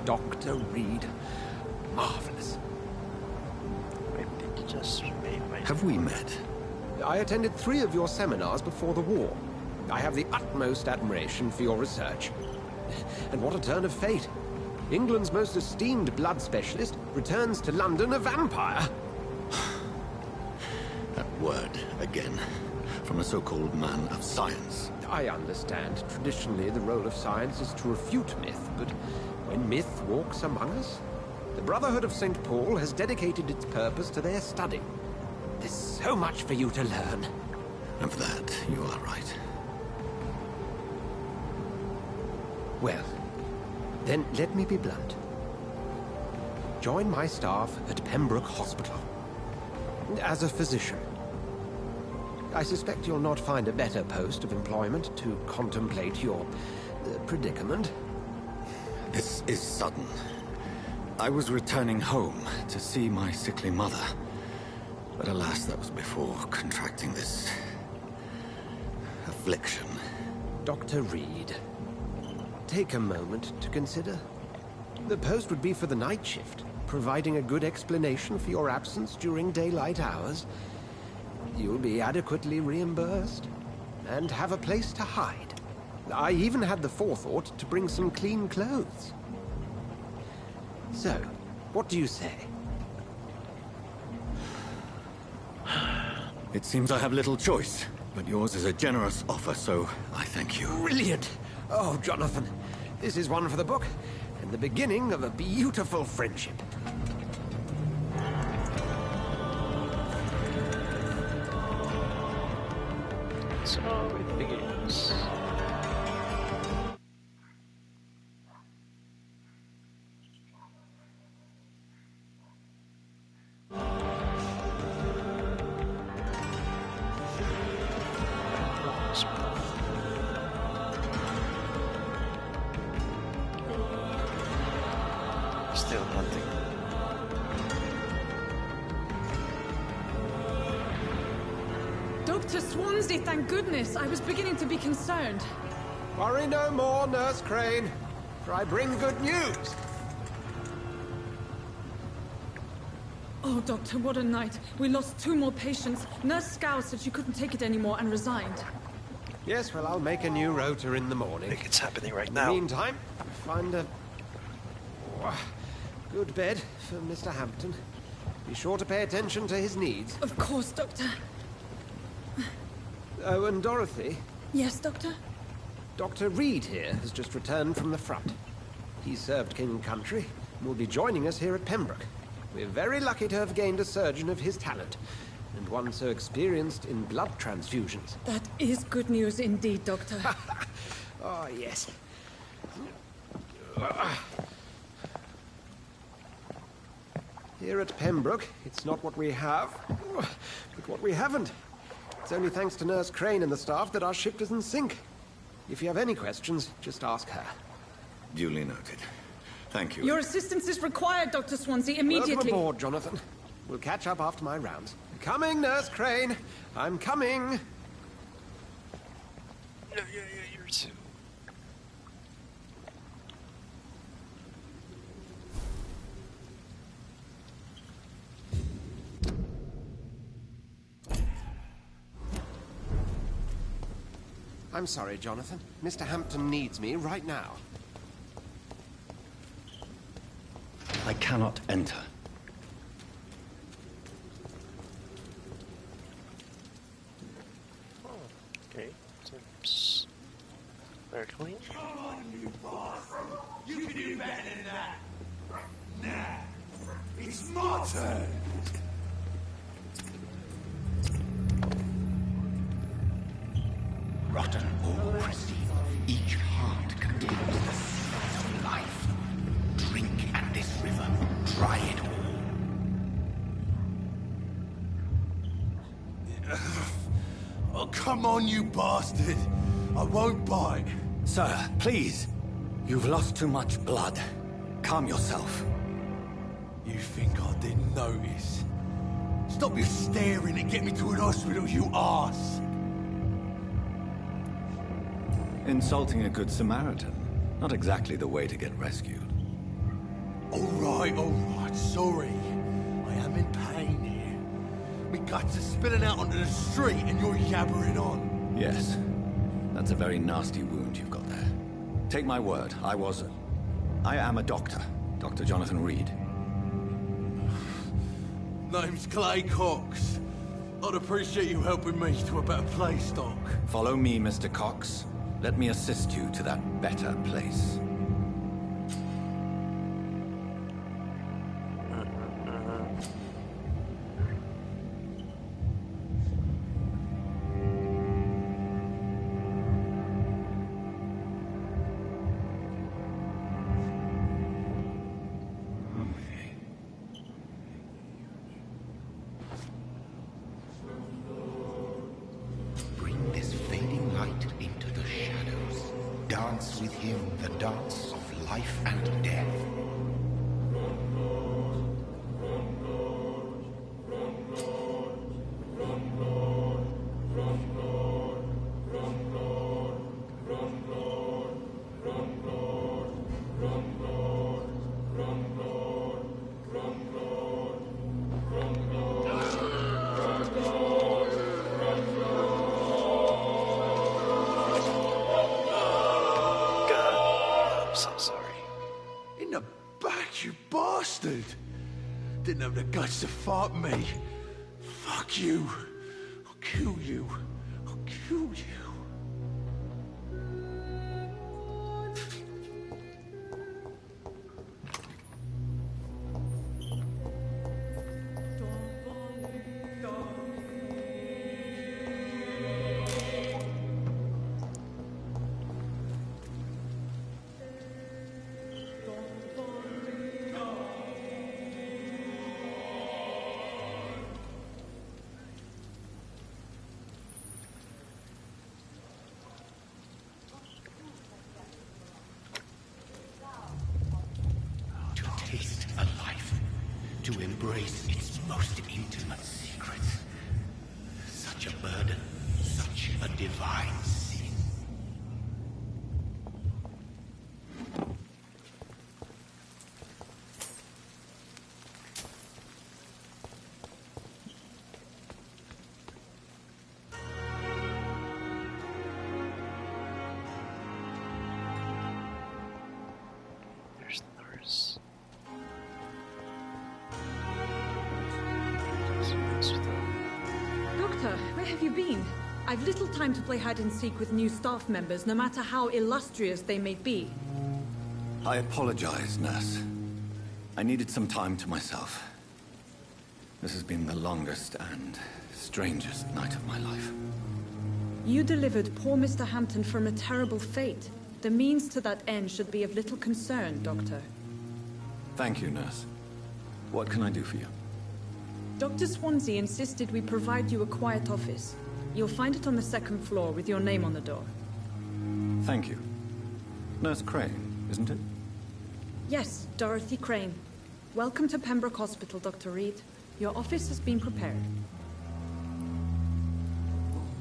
Dr. Reed. Marvelous. Have we met? I attended 3 of your seminars before the war. I have the utmost admiration for your research. And what a turn of fate. England's most esteemed blood specialist returns to London a vampire. That word, again. From a so-called man of science. I understand. Traditionally, the role of science is to refute myth, but when myth walks among us, the Brotherhood of St. Paul has dedicated its purpose to their study. There's so much for you to learn. Of that, you are right. Well, then let me be blunt. Join my staff at Pembroke Hospital. As a physician. I suspect you'll not find a better post of employment to contemplate your predicament. This is sudden. I was returning home to see my sickly mother. But alas, that was before contracting this... affliction. Dr. Reed, take a moment to consider. The post would be for the night shift, providing a good explanation for your absence during daylight hours. You'll be adequately reimbursed, and have a place to hide. I even had the forethought to bring some clean clothes. So, what do you say? It seems I have little choice, but yours is a generous offer, so I thank you. Brilliant! Oh, Jonathan, this is one for the book, and the beginning of a beautiful friendship. So it begins. Still hunting. Dr. Swansea, thank goodness. I was beginning to be concerned. Worry no more, Nurse Crane, for I bring good news. Oh, Doctor, what a night. We lost 2 more patients. Nurse Scow said she couldn't take it anymore and resigned. Yes, well, I'll make a new rota in the morning. I think it's happening right In now. the meantime, find a good bed for Mr. Hampton. Be sure to pay attention to his needs. Of course, Doctor. Oh, and Dorothy? Yes, Doctor? Dr. Reed here has just returned from the front. He served King and Country and will be joining us here at Pembroke. We're very lucky to have gained a surgeon of his talent, and one so experienced in blood transfusions. That is good news indeed, Doctor. Oh, yes. Here at Pembroke, it's not what we have, but what we haven't. It's only thanks to Nurse Crane and the staff that our ship doesn't sink. If you have any questions, just ask her. Duly noted. Thank you. Your assistance is required, Dr. Swansea, immediately. Welcome aboard, Jonathan. We'll catch up after my rounds. Coming, Nurse Crane. I'm coming. You're too. I'm sorry, Jonathan. Mr. Hampton needs me right now. I cannot enter. Okay, seems very clean. Come on, you boss! You can do better than that! Nah, it's my turn! Rotten or pristine, each heart contains the seeds of life. Drink at this river, try it all. Oh, come on, you bastard! I won't bite. Sir, please. You've lost too much blood. Calm yourself. You think I didn't notice? Stop your staring and get me to an hospital, you arse! Insulting a good Samaritan. Not exactly the way to get rescued. All right, sorry. I am in pain here. My guts are spilling out onto the street and you're yabbering on. Yes. That's a very nasty wound you've got there. Take my word, I am a doctor. Dr. Jonathan Reed. Name's Clay Cox. I'd appreciate you helping me to a better place, Doc. Follow me, Mr. Cox. Let me assist you to that better place. Bring this fading light into the shadows. Dance with him the dance of life and death. I'm so sorry. In the back, you bastard! Didn't have the guts to fight me. Fuck you. I'll kill you. I'll kill you. To taste a life, to embrace its most intimate secrets. Such a burden, such a divine sin. There's the nurse. Doctor, where have you been? I've little time to play hide and seek with new staff members, no matter how illustrious they may be. I apologize, nurse. I needed some time to myself. This has been the longest and strangest night of my life. You delivered poor Mr. Hampton from a terrible fate. The means to that end should be of little concern, Doctor. Thank you, nurse. What can I do for you? Dr. Swansea insisted we provide you a quiet office. You'll find it on the second floor with your name on the door. Thank you. Nurse Crane, isn't it? Yes, Dorothy Crane. Welcome to Pembroke Hospital, Dr. Reed. Your office has been prepared.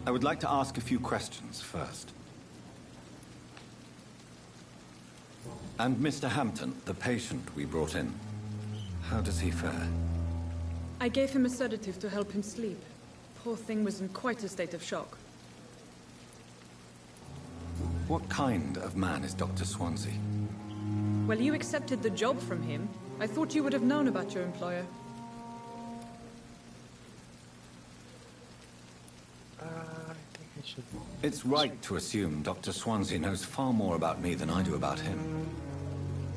I would like to ask a few questions first. And Mr. Hampton, the patient we brought in, how does he fare? I gave him a sedative to help him sleep. Poor thing was in quite a state of shock. What kind of man is Dr. Swansea? Well, you accepted the job from him. I thought you would have known about your employer. It's right to assume Dr. Swansea knows far more about me than I do about him.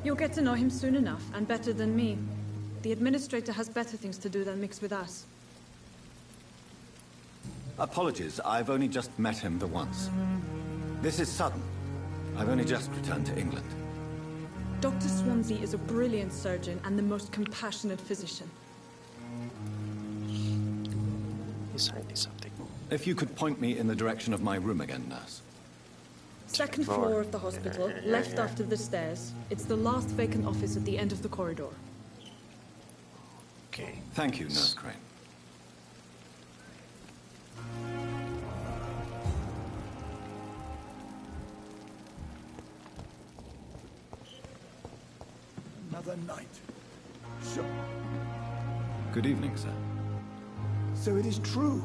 You'll get to know him soon enough, and better than me. The administrator has better things to do than mix with us. Apologies, I've only just met him the once. This is sudden. I've only just returned to England. Dr. Swansea is a brilliant surgeon and the most compassionate physician. He's hiding something. If you could point me in the direction of my room again, nurse. Second floor of the hospital, left after the stairs. It's the last vacant office at the end of the corridor. Okay. Thank you, Nurse Crane. Another night. Sure. Good evening, sir. So it is true.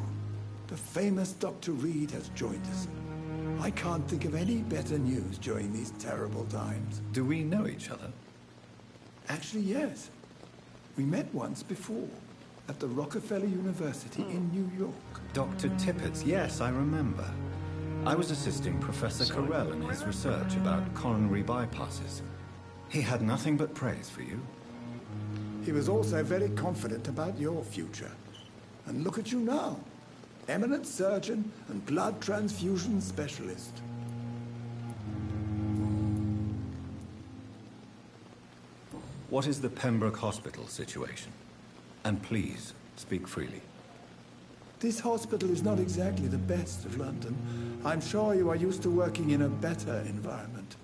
The famous Dr. Reed has joined us. I can't think of any better news during these terrible times. Do we know each other? Actually, yes. We met once before, at the Rockefeller University in New York. Dr. Tippett, yes, I remember. I was assisting Professor Carell in his research about coronary bypasses. He had nothing but praise for you. He was also very confident about your future. And look at you now. Eminent surgeon and blood transfusion specialist. What is the Pembroke Hospital situation? And please, speak freely. This hospital is not exactly the best of London. I'm sure you are used to working in a better environment.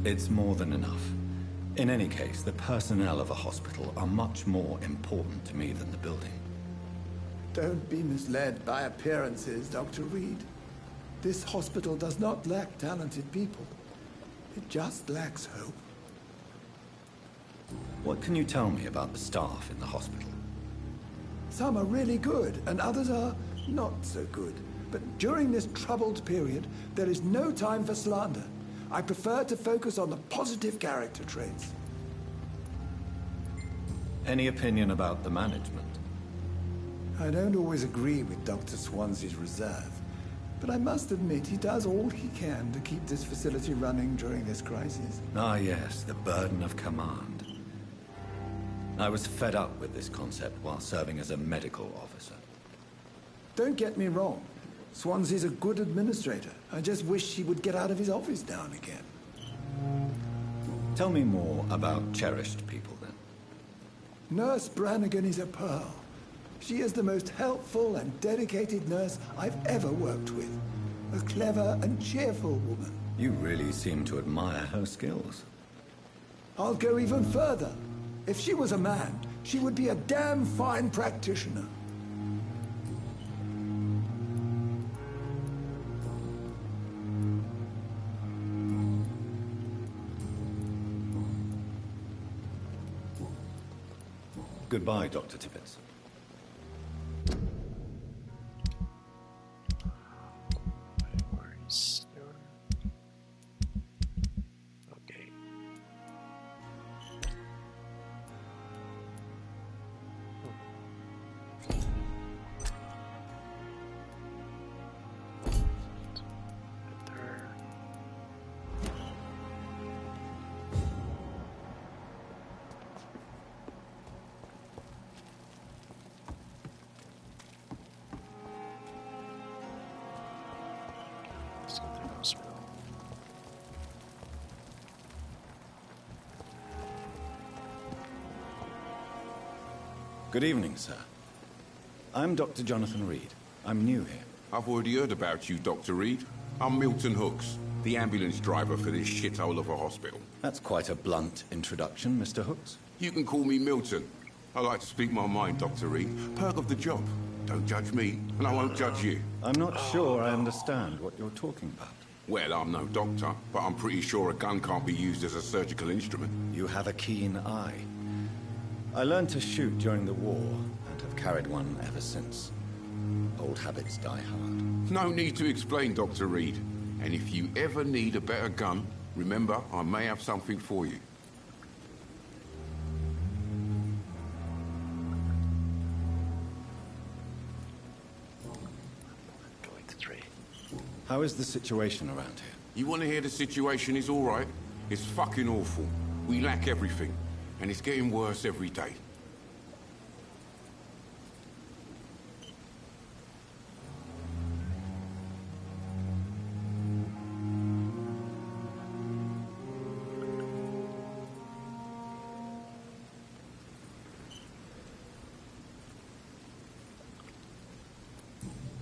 It's more than enough. In any case, the personnel of a hospital are much more important to me than the building. Don't be misled by appearances, Dr. Reed. This hospital does not lack talented people. It just lacks hope. What can you tell me about the staff in the hospital? Some are really good, and others are not so good. But during this troubled period, there is no time for slander. I prefer to focus on the positive character traits. Any opinion about the management? I don't always agree with Dr. Swansea's reserve, but I must admit he does all he can to keep this facility running during this crisis. Ah yes, the burden of command. I was fed up with this concept while serving as a medical officer. Don't get me wrong. Swansea's a good administrator. I just wish he would get out of his office now and again. Tell me more about cherished people, then. Nurse Brannigan is a pearl. She is the most helpful and dedicated nurse I've ever worked with. A clever and cheerful woman. You really seem to admire her skills. I'll go even further. If she was a man, she would be a damn fine practitioner. Goodbye, Dr. Tippett. Where is there? Okay. Let's go to the hospital. Good evening, sir. I'm Dr. Jonathan Reed. I'm new here. I've already heard about you, Dr. Reed. I'm Milton Hooks, the ambulance driver for this shithole of a hospital. That's quite a blunt introduction, Mr. Hooks. You can call me Milton. I like to speak my mind, Dr. Reed. Perk of the job. Don't judge me, and I won't judge you. I'm not sure I understand what you're talking about. Well, I'm no doctor, but I'm pretty sure a gun can't be used as a surgical instrument. You have a keen eye. I learned to shoot during the war, and have carried one ever since. Old habits die hard. No need to explain, Dr. Reed. And if you ever need a better gun, remember, I may have something for you. Going to trade. How is the situation around here? You want to hear the situation is all right? It's fucking awful. We lack everything, and it's getting worse every day.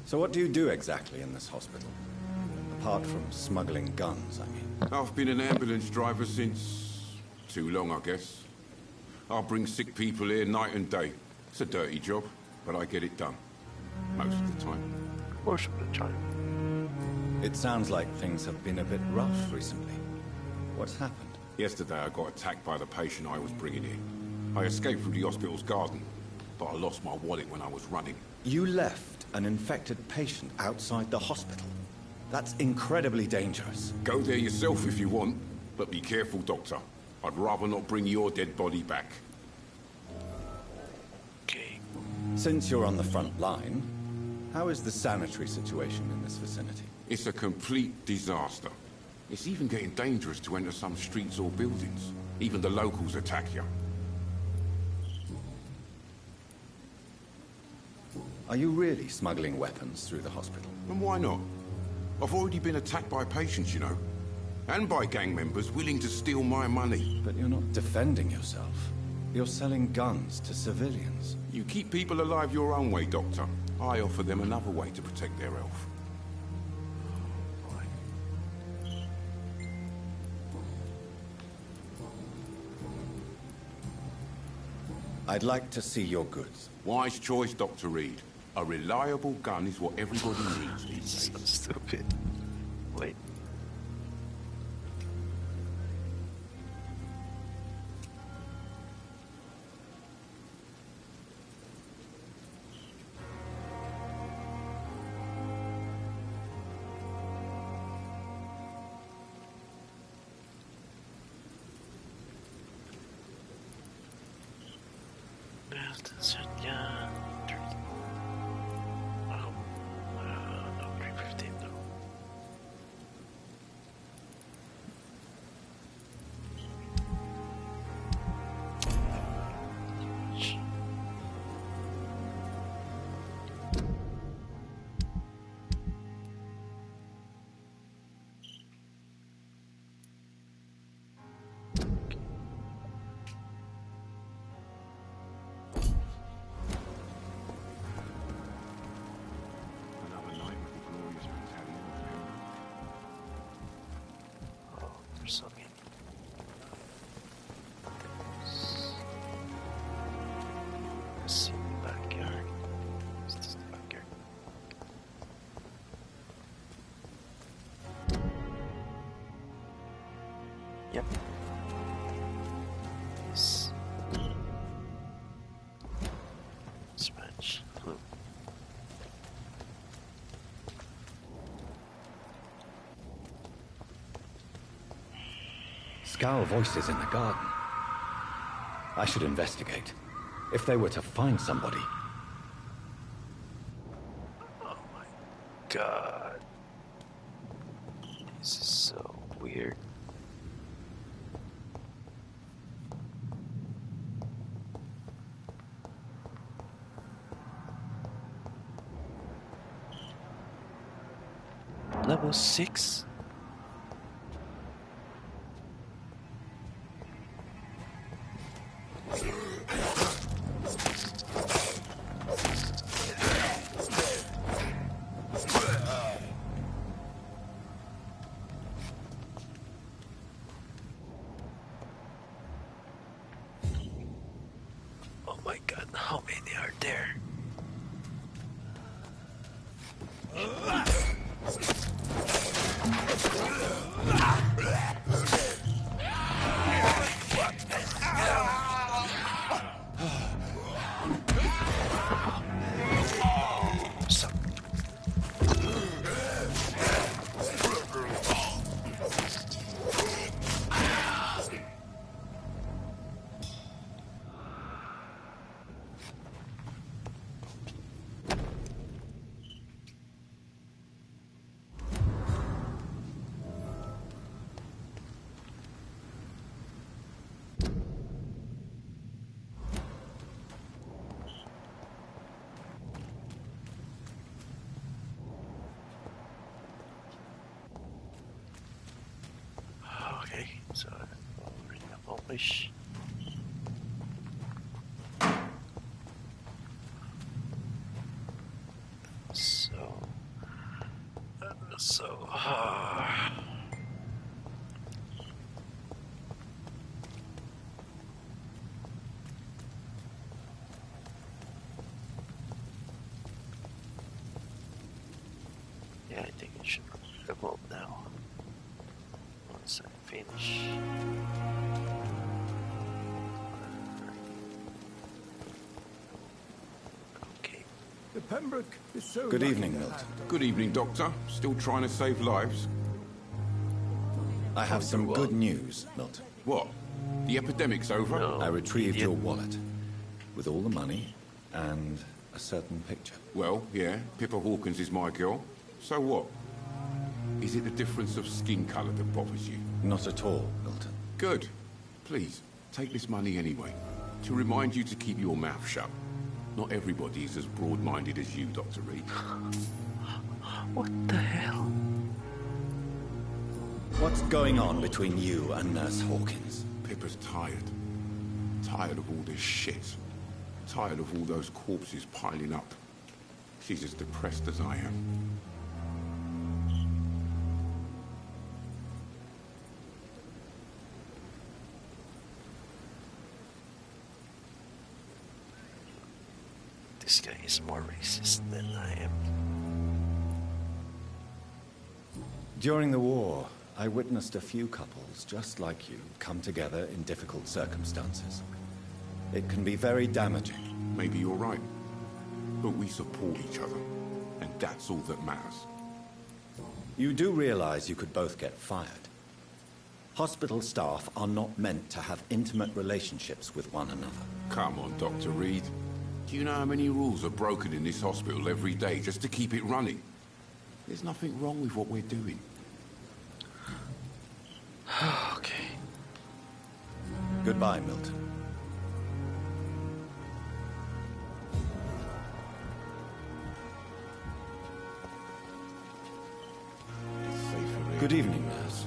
So what do you do exactly in this hospital? Apart from smuggling guns, I mean. I've been an ambulance driver since... too long, I guess. I bring sick people here night and day. It's a dirty job, but I get it done. Most of the time. Most of the time. It sounds like things have been a bit rough recently. What's happened? Yesterday I got attacked by the patient I was bringing in. I escaped through the hospital's garden, but I lost my wallet when I was running. You left an infected patient outside the hospital? That's incredibly dangerous. Go there yourself if you want, but be careful, Doctor. I'd rather not bring your dead body back. Okay. Since you're on the front line, how is the sanitary situation in this vicinity? It's a complete disaster. It's even getting dangerous to enter some streets or buildings. Even the locals attack you. Are you really smuggling weapons through the hospital? And why not? I've already been attacked by patients, you know. And by gang members willing to steal my money. But you're not defending yourself. You're selling guns to civilians. You keep people alive your own way, Doctor. I offer them another way to protect their health. I'd like to see your goods. Wise choice, Dr. Reed. A reliable gun is what everybody needs these days. So stupid. Wait. Yeah. No, 315 no. Something. Let's see the backyard. Is this the backyard? Yep. Smash. Scowl voices in the garden. I should investigate. If they were to find somebody. Oh my god. This is so weird. Level 6? Oh my god, how many are there? So okay, so already accomplished. So, yeah, I think it should evolve now. Once I finish. Okay. The Pembroke is so Good lucky evening, to Milton. have Good evening, Doctor. Still trying to save lives? I have some good news, Milton. What? The epidemic's over? No, I retrieved idiot. your wallet with all the money and a certain picture. Well, yeah, Pippa Hawkins is my girl. So what? Is it the difference of skin colour that bothers you? Not at all, Milton. Good. Please, take this money anyway. To remind you to keep your mouth shut. Not everybody is as broad-minded as you, Dr. Reed. What the hell? What's going on between you and Nurse Hawkins? Pippa's tired. Tired of all this shit. Tired of all those corpses piling up. She's as depressed as I am. This guy is more racist than I am. During the war, I witnessed a few couples just like you come together in difficult circumstances. It can be very damaging. Maybe you're right. But we support each other. And that's all that matters. You do realize you could both get fired. Hospital staff are not meant to have intimate relationships with one another. Come on, Dr. Reed. Do you know how many rules are broken in this hospital every day just to keep it running? There's nothing wrong with what we're doing. Okay. Goodbye, Milton. Good evening, nurse.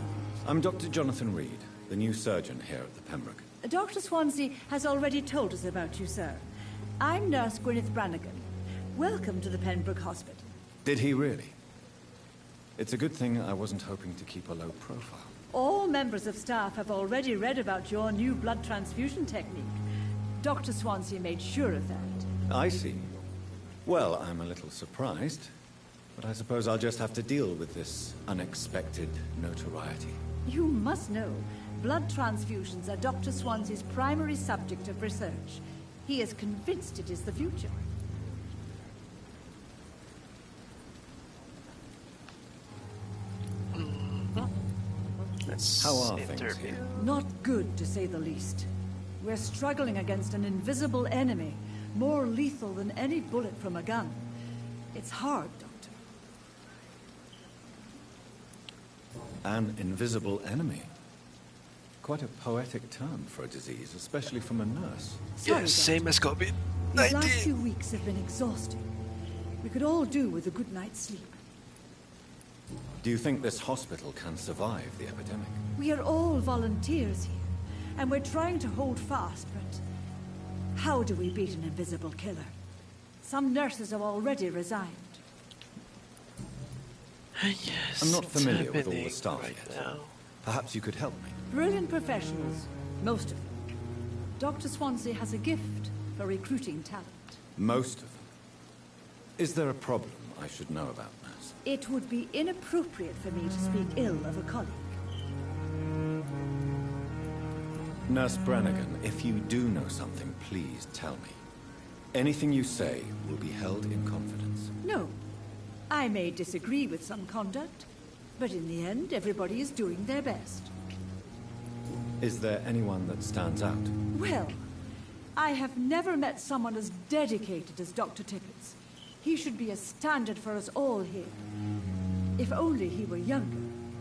I'm Dr. Jonathan Reed, the new surgeon here at the Pembroke. Dr. Swansea has already told us about you, sir. I'm Nurse Gwyneth Brannigan. Welcome to the Pembroke Hospital. Did he really? It's a good thing I wasn't hoping to keep a low profile. All members of staff have already read about your new blood transfusion technique. Dr. Swansea made sure of that. I see. Well, I'm a little surprised, but I suppose I'll just have to deal with this unexpected notoriety. You must know, blood transfusions are Dr. Swansea's primary subject of research. He is convinced it is the future. Let's How are things interview. here? Not good, to say the least. We're struggling against an invisible enemy, more lethal than any bullet from a gun. It's hard, Doctor. An invisible enemy. Quite a poetic term for a disease, especially from a nurse. Sorry, Yeah, same as COVID. These last few weeks have been exhausting. We could all do with a good night's sleep. Do you think this hospital can survive the epidemic? We are all volunteers here, and we're trying to hold fast, but how do we beat an invisible killer? Some nurses have already resigned. Yes, I'm not it's familiar with all the happening staff right yet. now. Perhaps you could help me. Brilliant professionals, most of them. Dr. Swansea has a gift for recruiting talent. Most of them. Is there a problem I should know about, nurse? It would be inappropriate for me to speak ill of a colleague. Nurse Brannigan, if you do know something, please tell me. Anything you say will be held in confidence. No. I may disagree with some conduct, but in the end, everybody is doing their best. Is there anyone that stands out? Well, I have never met someone as dedicated as Dr. Tippett. He should be a standard for us all here. If only he were younger.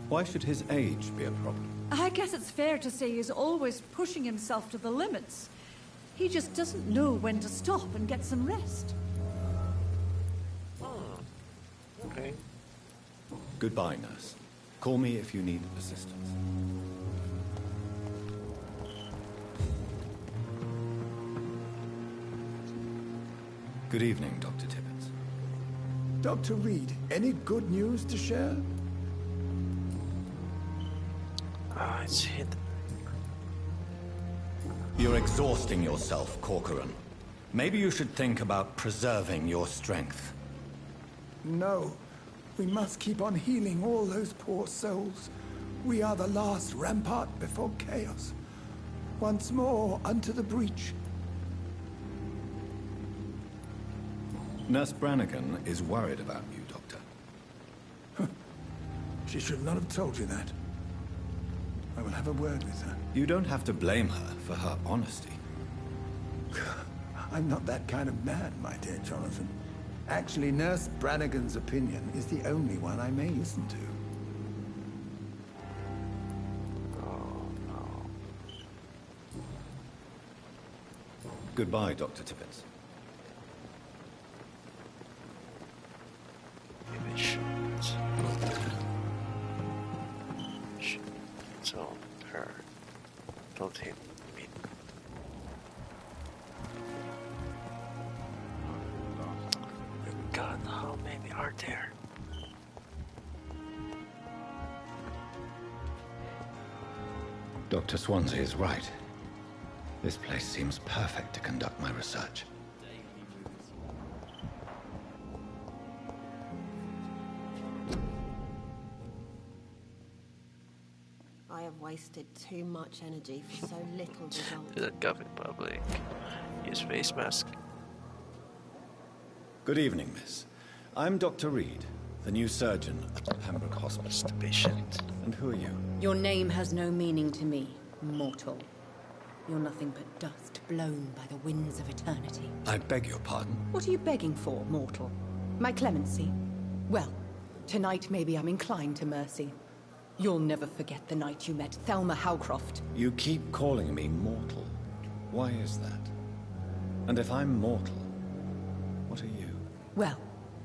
Why should his age be a problem? I guess it's fair to say he's always pushing himself to the limits. He just doesn't know when to stop and get some rest. Okay. Goodbye, nurse. Call me if you need assistance. Good evening, Dr. Tippett. Dr. Reed, any good news to share? It's hit. You're exhausting yourself, Corcoran. Maybe you should think about preserving your strength. No. We must keep on healing all those poor souls. We are the last rampart before chaos. Once more, unto the breach. Nurse Brannigan is worried about you, Doctor. She should not have told you that. I will have a word with her. You don't have to blame her for her honesty. I'm not that kind of man, my dear Jonathan. Actually, Nurse Brannigan's opinion is the only one I may listen to. Goodbye, Dr. Tippett. Maybe I should. Told her. Told him. I mean. God, how many are there? Dr. Swansea is right. This place seems perfect to conduct my research. I have wasted too much energy for so little result. Do that cough in public. Use face mask. Good evening, miss. I'm Dr. Reed, the new surgeon at the Pembroke Hospital. The patient. And who are you? Your name has no meaning to me, mortal. You're nothing but dust blown by the winds of eternity. I beg your pardon? What are you begging for, mortal? My clemency? Well, tonight maybe I'm inclined to mercy. You'll never forget the night you met Thelma Howcroft. You keep calling me mortal. Why is that? And if I'm mortal, what are you? Well,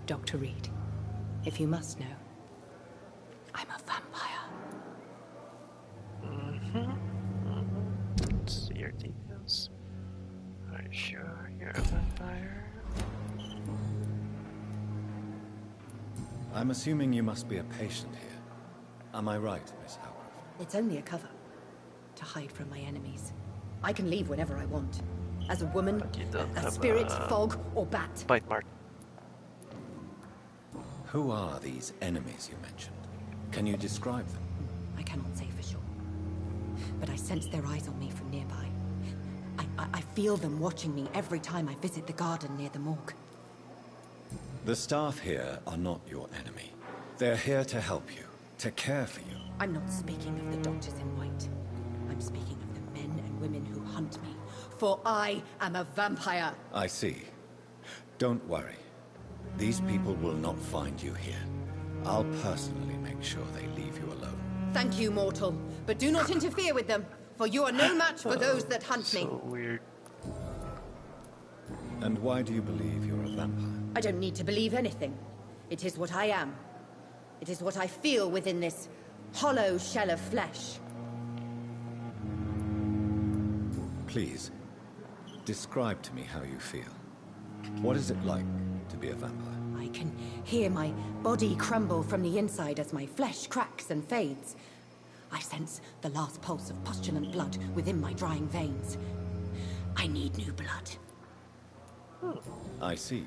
Dr. Reed, if you must know, I'm a vampire. Let's see your details. Are you sure you're a vampire? I'm assuming you must be a patient here. Am I right, Miss Howcroft? It's only a cover. To hide from my enemies. I can leave whenever I want. As a woman, a spirit, fog, or bat. Bite mark. Who are these enemies you mentioned? Can you describe them? I cannot say for sure. But I sense their eyes on me from nearby. I feel them watching me every time I visit the garden near the morgue. The staff here are not your enemy. They're here to help you, to care for you. I'm not speaking of the doctors in white. I'm speaking of the men and women who hunt me. For I am a vampire. I see. Don't worry. These people will not find you here. I'll personally make sure they leave you alone. Thank you, mortal. But do not interfere with them, for you are no match for those that hunt me. So weird. And why do you believe you're a vampire? I don't need to believe anything. It is what I am. It is what I feel within this hollow shell of flesh. Please, describe to me how you feel. What is it like to be a vampire? I can hear my body crumble from the inside as my flesh cracks and fades. I sense the last pulse of postulant blood within my drying veins. I need new blood. I see.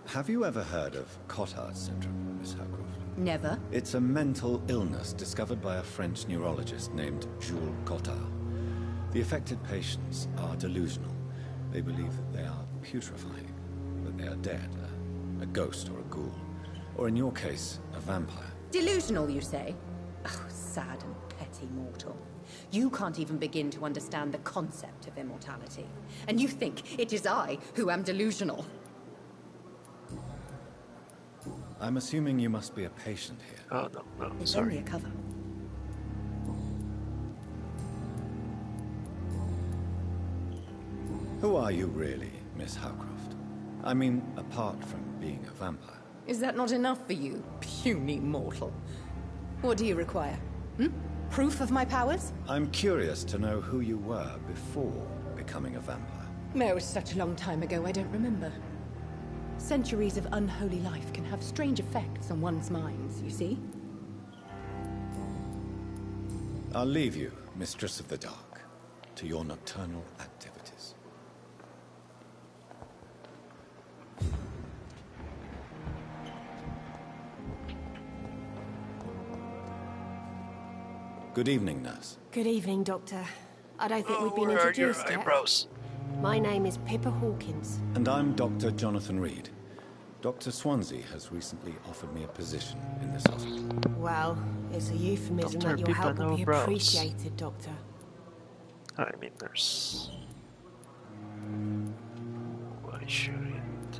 Have you ever heard of Cotard syndrome, Miss Howcroft? Never. It's a mental illness discovered by a French neurologist named Jules Cotard. The affected patients are delusional. They believe that they are putrefying, that they are dead, a ghost or a ghoul. Or in your case, a vampire. Delusional, you say? Oh, sad and petty mortal. You can't even begin to understand the concept of immortality. And you think it is I who am delusional. I'm assuming you must be a patient here. Oh, no, It's sorry. only a cover. Who are you really, Miss Howcroft? I mean, apart from being a vampire. Is that not enough for you, puny mortal? What do you require? Proof of my powers? I'm curious to know who you were before becoming a vampire. It was such a long time ago, I don't remember. Centuries of unholy life can have strange effects on one's minds, you see? I'll leave you, Mistress of the Dark, to your nocturnal activities. Good evening, nurse. Good evening, Doctor. I don't think we've been Where are your introduced yet. eyebrows? My name is Pippa Hawkins. And I'm Dr. Jonathan Reed. Dr. Swansea has recently offered me a position in this hospital. Well, it's a euphemism Dr. that your Pippa help will no be brows. appreciated, Doctor. I mean, there's... Why shouldn't...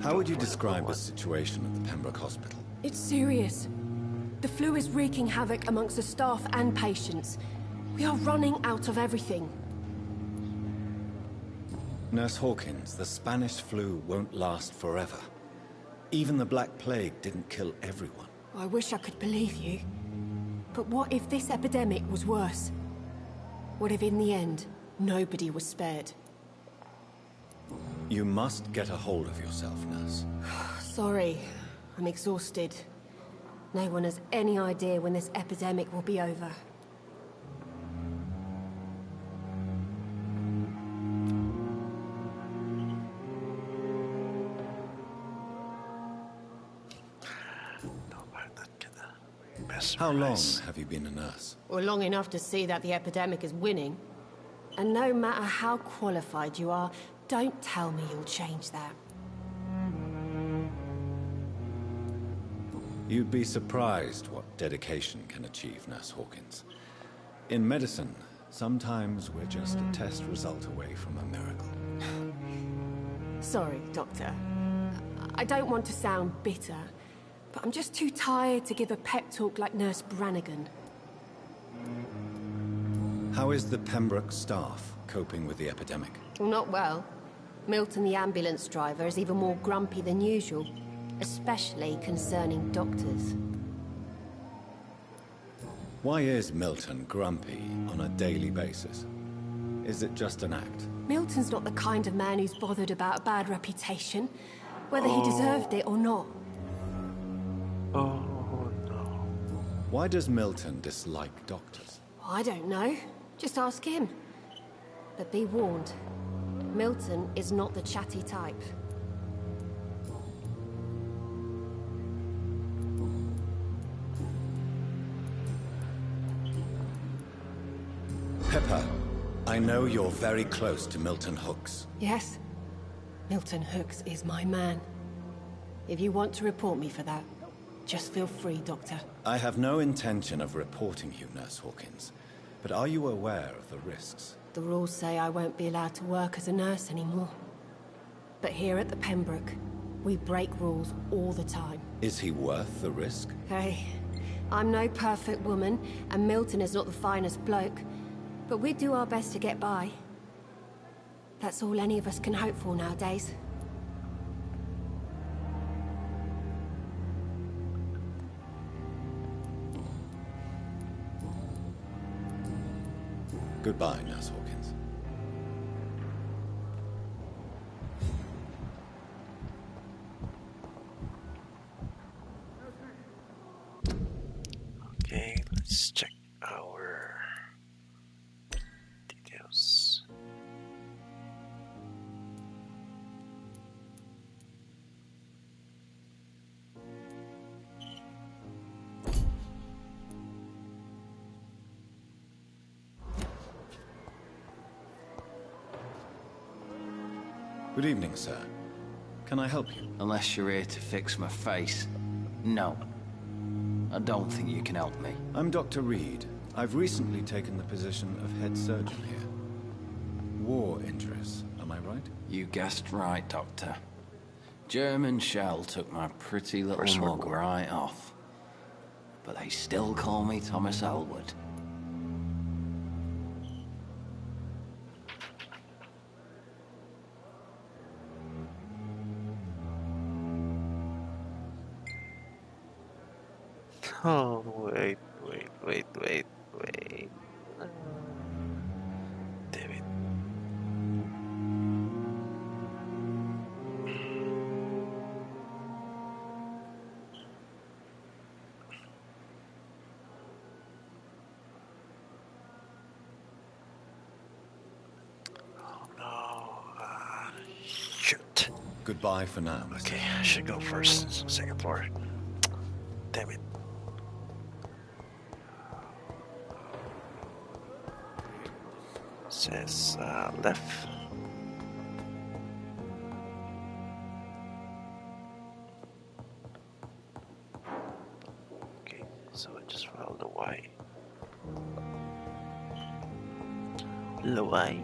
How would you describe the situation at the Pembroke Hospital? It's serious. The flu is wreaking havoc amongst the staff and patients. We are running out of everything. Nurse Hawkins, the Spanish flu won't last forever. Even the Black Plague didn't kill everyone. I wish I could believe you. But what if this epidemic was worse? What if in the end, nobody was spared? You must get a hold of yourself, nurse. Sorry, I'm exhausted. No one has any idea when this epidemic will be over. How long have you been a nurse? Well, long enough to see that the epidemic is winning. And no matter how qualified you are, don't tell me you'll change that. You'd be surprised what dedication can achieve, Nurse Hawkins. In medicine, sometimes we're just a test result away from a miracle. Sorry, Doctor. I don't want to sound bitter, but I'm just too tired to give a pep talk like Nurse Brannigan. How is the Pembroke staff coping with the epidemic? Well, not well. Milton, the ambulance driver, is even more grumpy than usual, especially concerning doctors. Why is Milton grumpy on a daily basis? Is it just an act? Milton's not the kind of man who's bothered about a bad reputation, whether he deserved it or not. Oh, no. Why does Milton dislike doctors? I don't know. Just ask him. But be warned, Milton is not the chatty type. Pepper, I know you're very close to Milton Hooks. Yes, Milton Hooks is my man. If you want to report me for that, just feel free, Doctor. I have no intention of reporting you, Nurse Hawkins. But are you aware of the risks? The rules say I won't be allowed to work as a nurse anymore. But here at the Pembroke, we break rules all the time. Is he worth the risk? Hey, I'm no perfect woman, and Milton is not the finest bloke. But we do our best to get by. That's all any of us can hope for nowadays. Goodbye, Nurse Hawkins. Okay, let's check our details. Good evening, sir. Can I help you? Unless you're here to fix my face. No. I don't think you can help me. I'm Dr. Reed. I've recently taken the position of head surgeon here. War injuries, am I right? You guessed right, Doctor. German shell took my pretty little mug right off. But they still call me Thomas Elwood. Oh, wait. Damn it. Oh no. Shoot. Goodbye for now. Okay, I should go first. Second floor. Damn it. Says left. Okay, so I just follow the Y. The Y.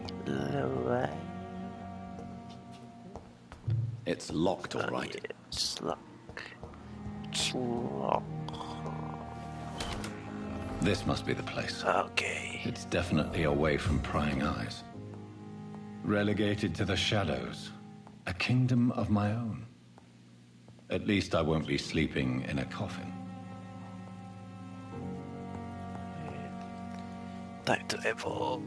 It's locked, all right. It's locked. It's locked. This must be the place. Okay. It's definitely away from prying eyes. Relegated to the shadows. A kingdom of my own. At least I won't be sleeping in a coffin. Time to evolve.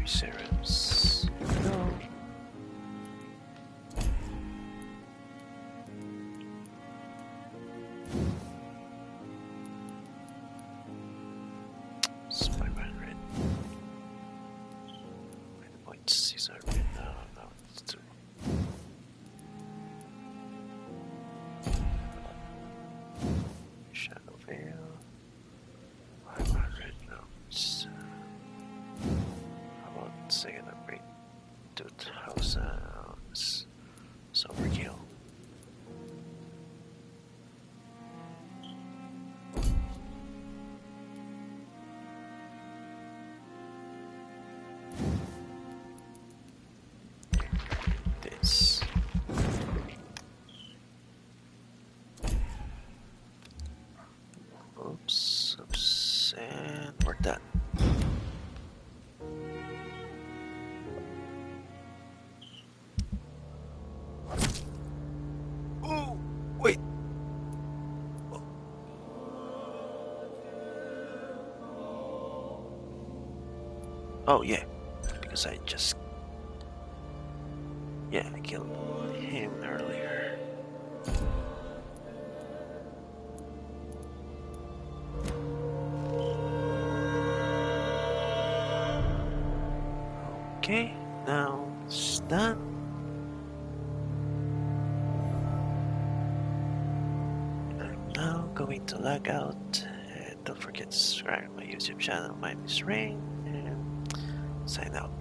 Serums. No. It's 500. Wait, points. These are red. No, it's 2. Shadow Veil. 500. No. It's, second upgrade. Dude, how's this overkill? This. Oops, and we're done. Wait. Oh yeah, because I just I killed him earlier. Okay, now it's done. I'm now going to log out and Don't forget to subscribe to my YouTube channel. My name is Rain, and sign out.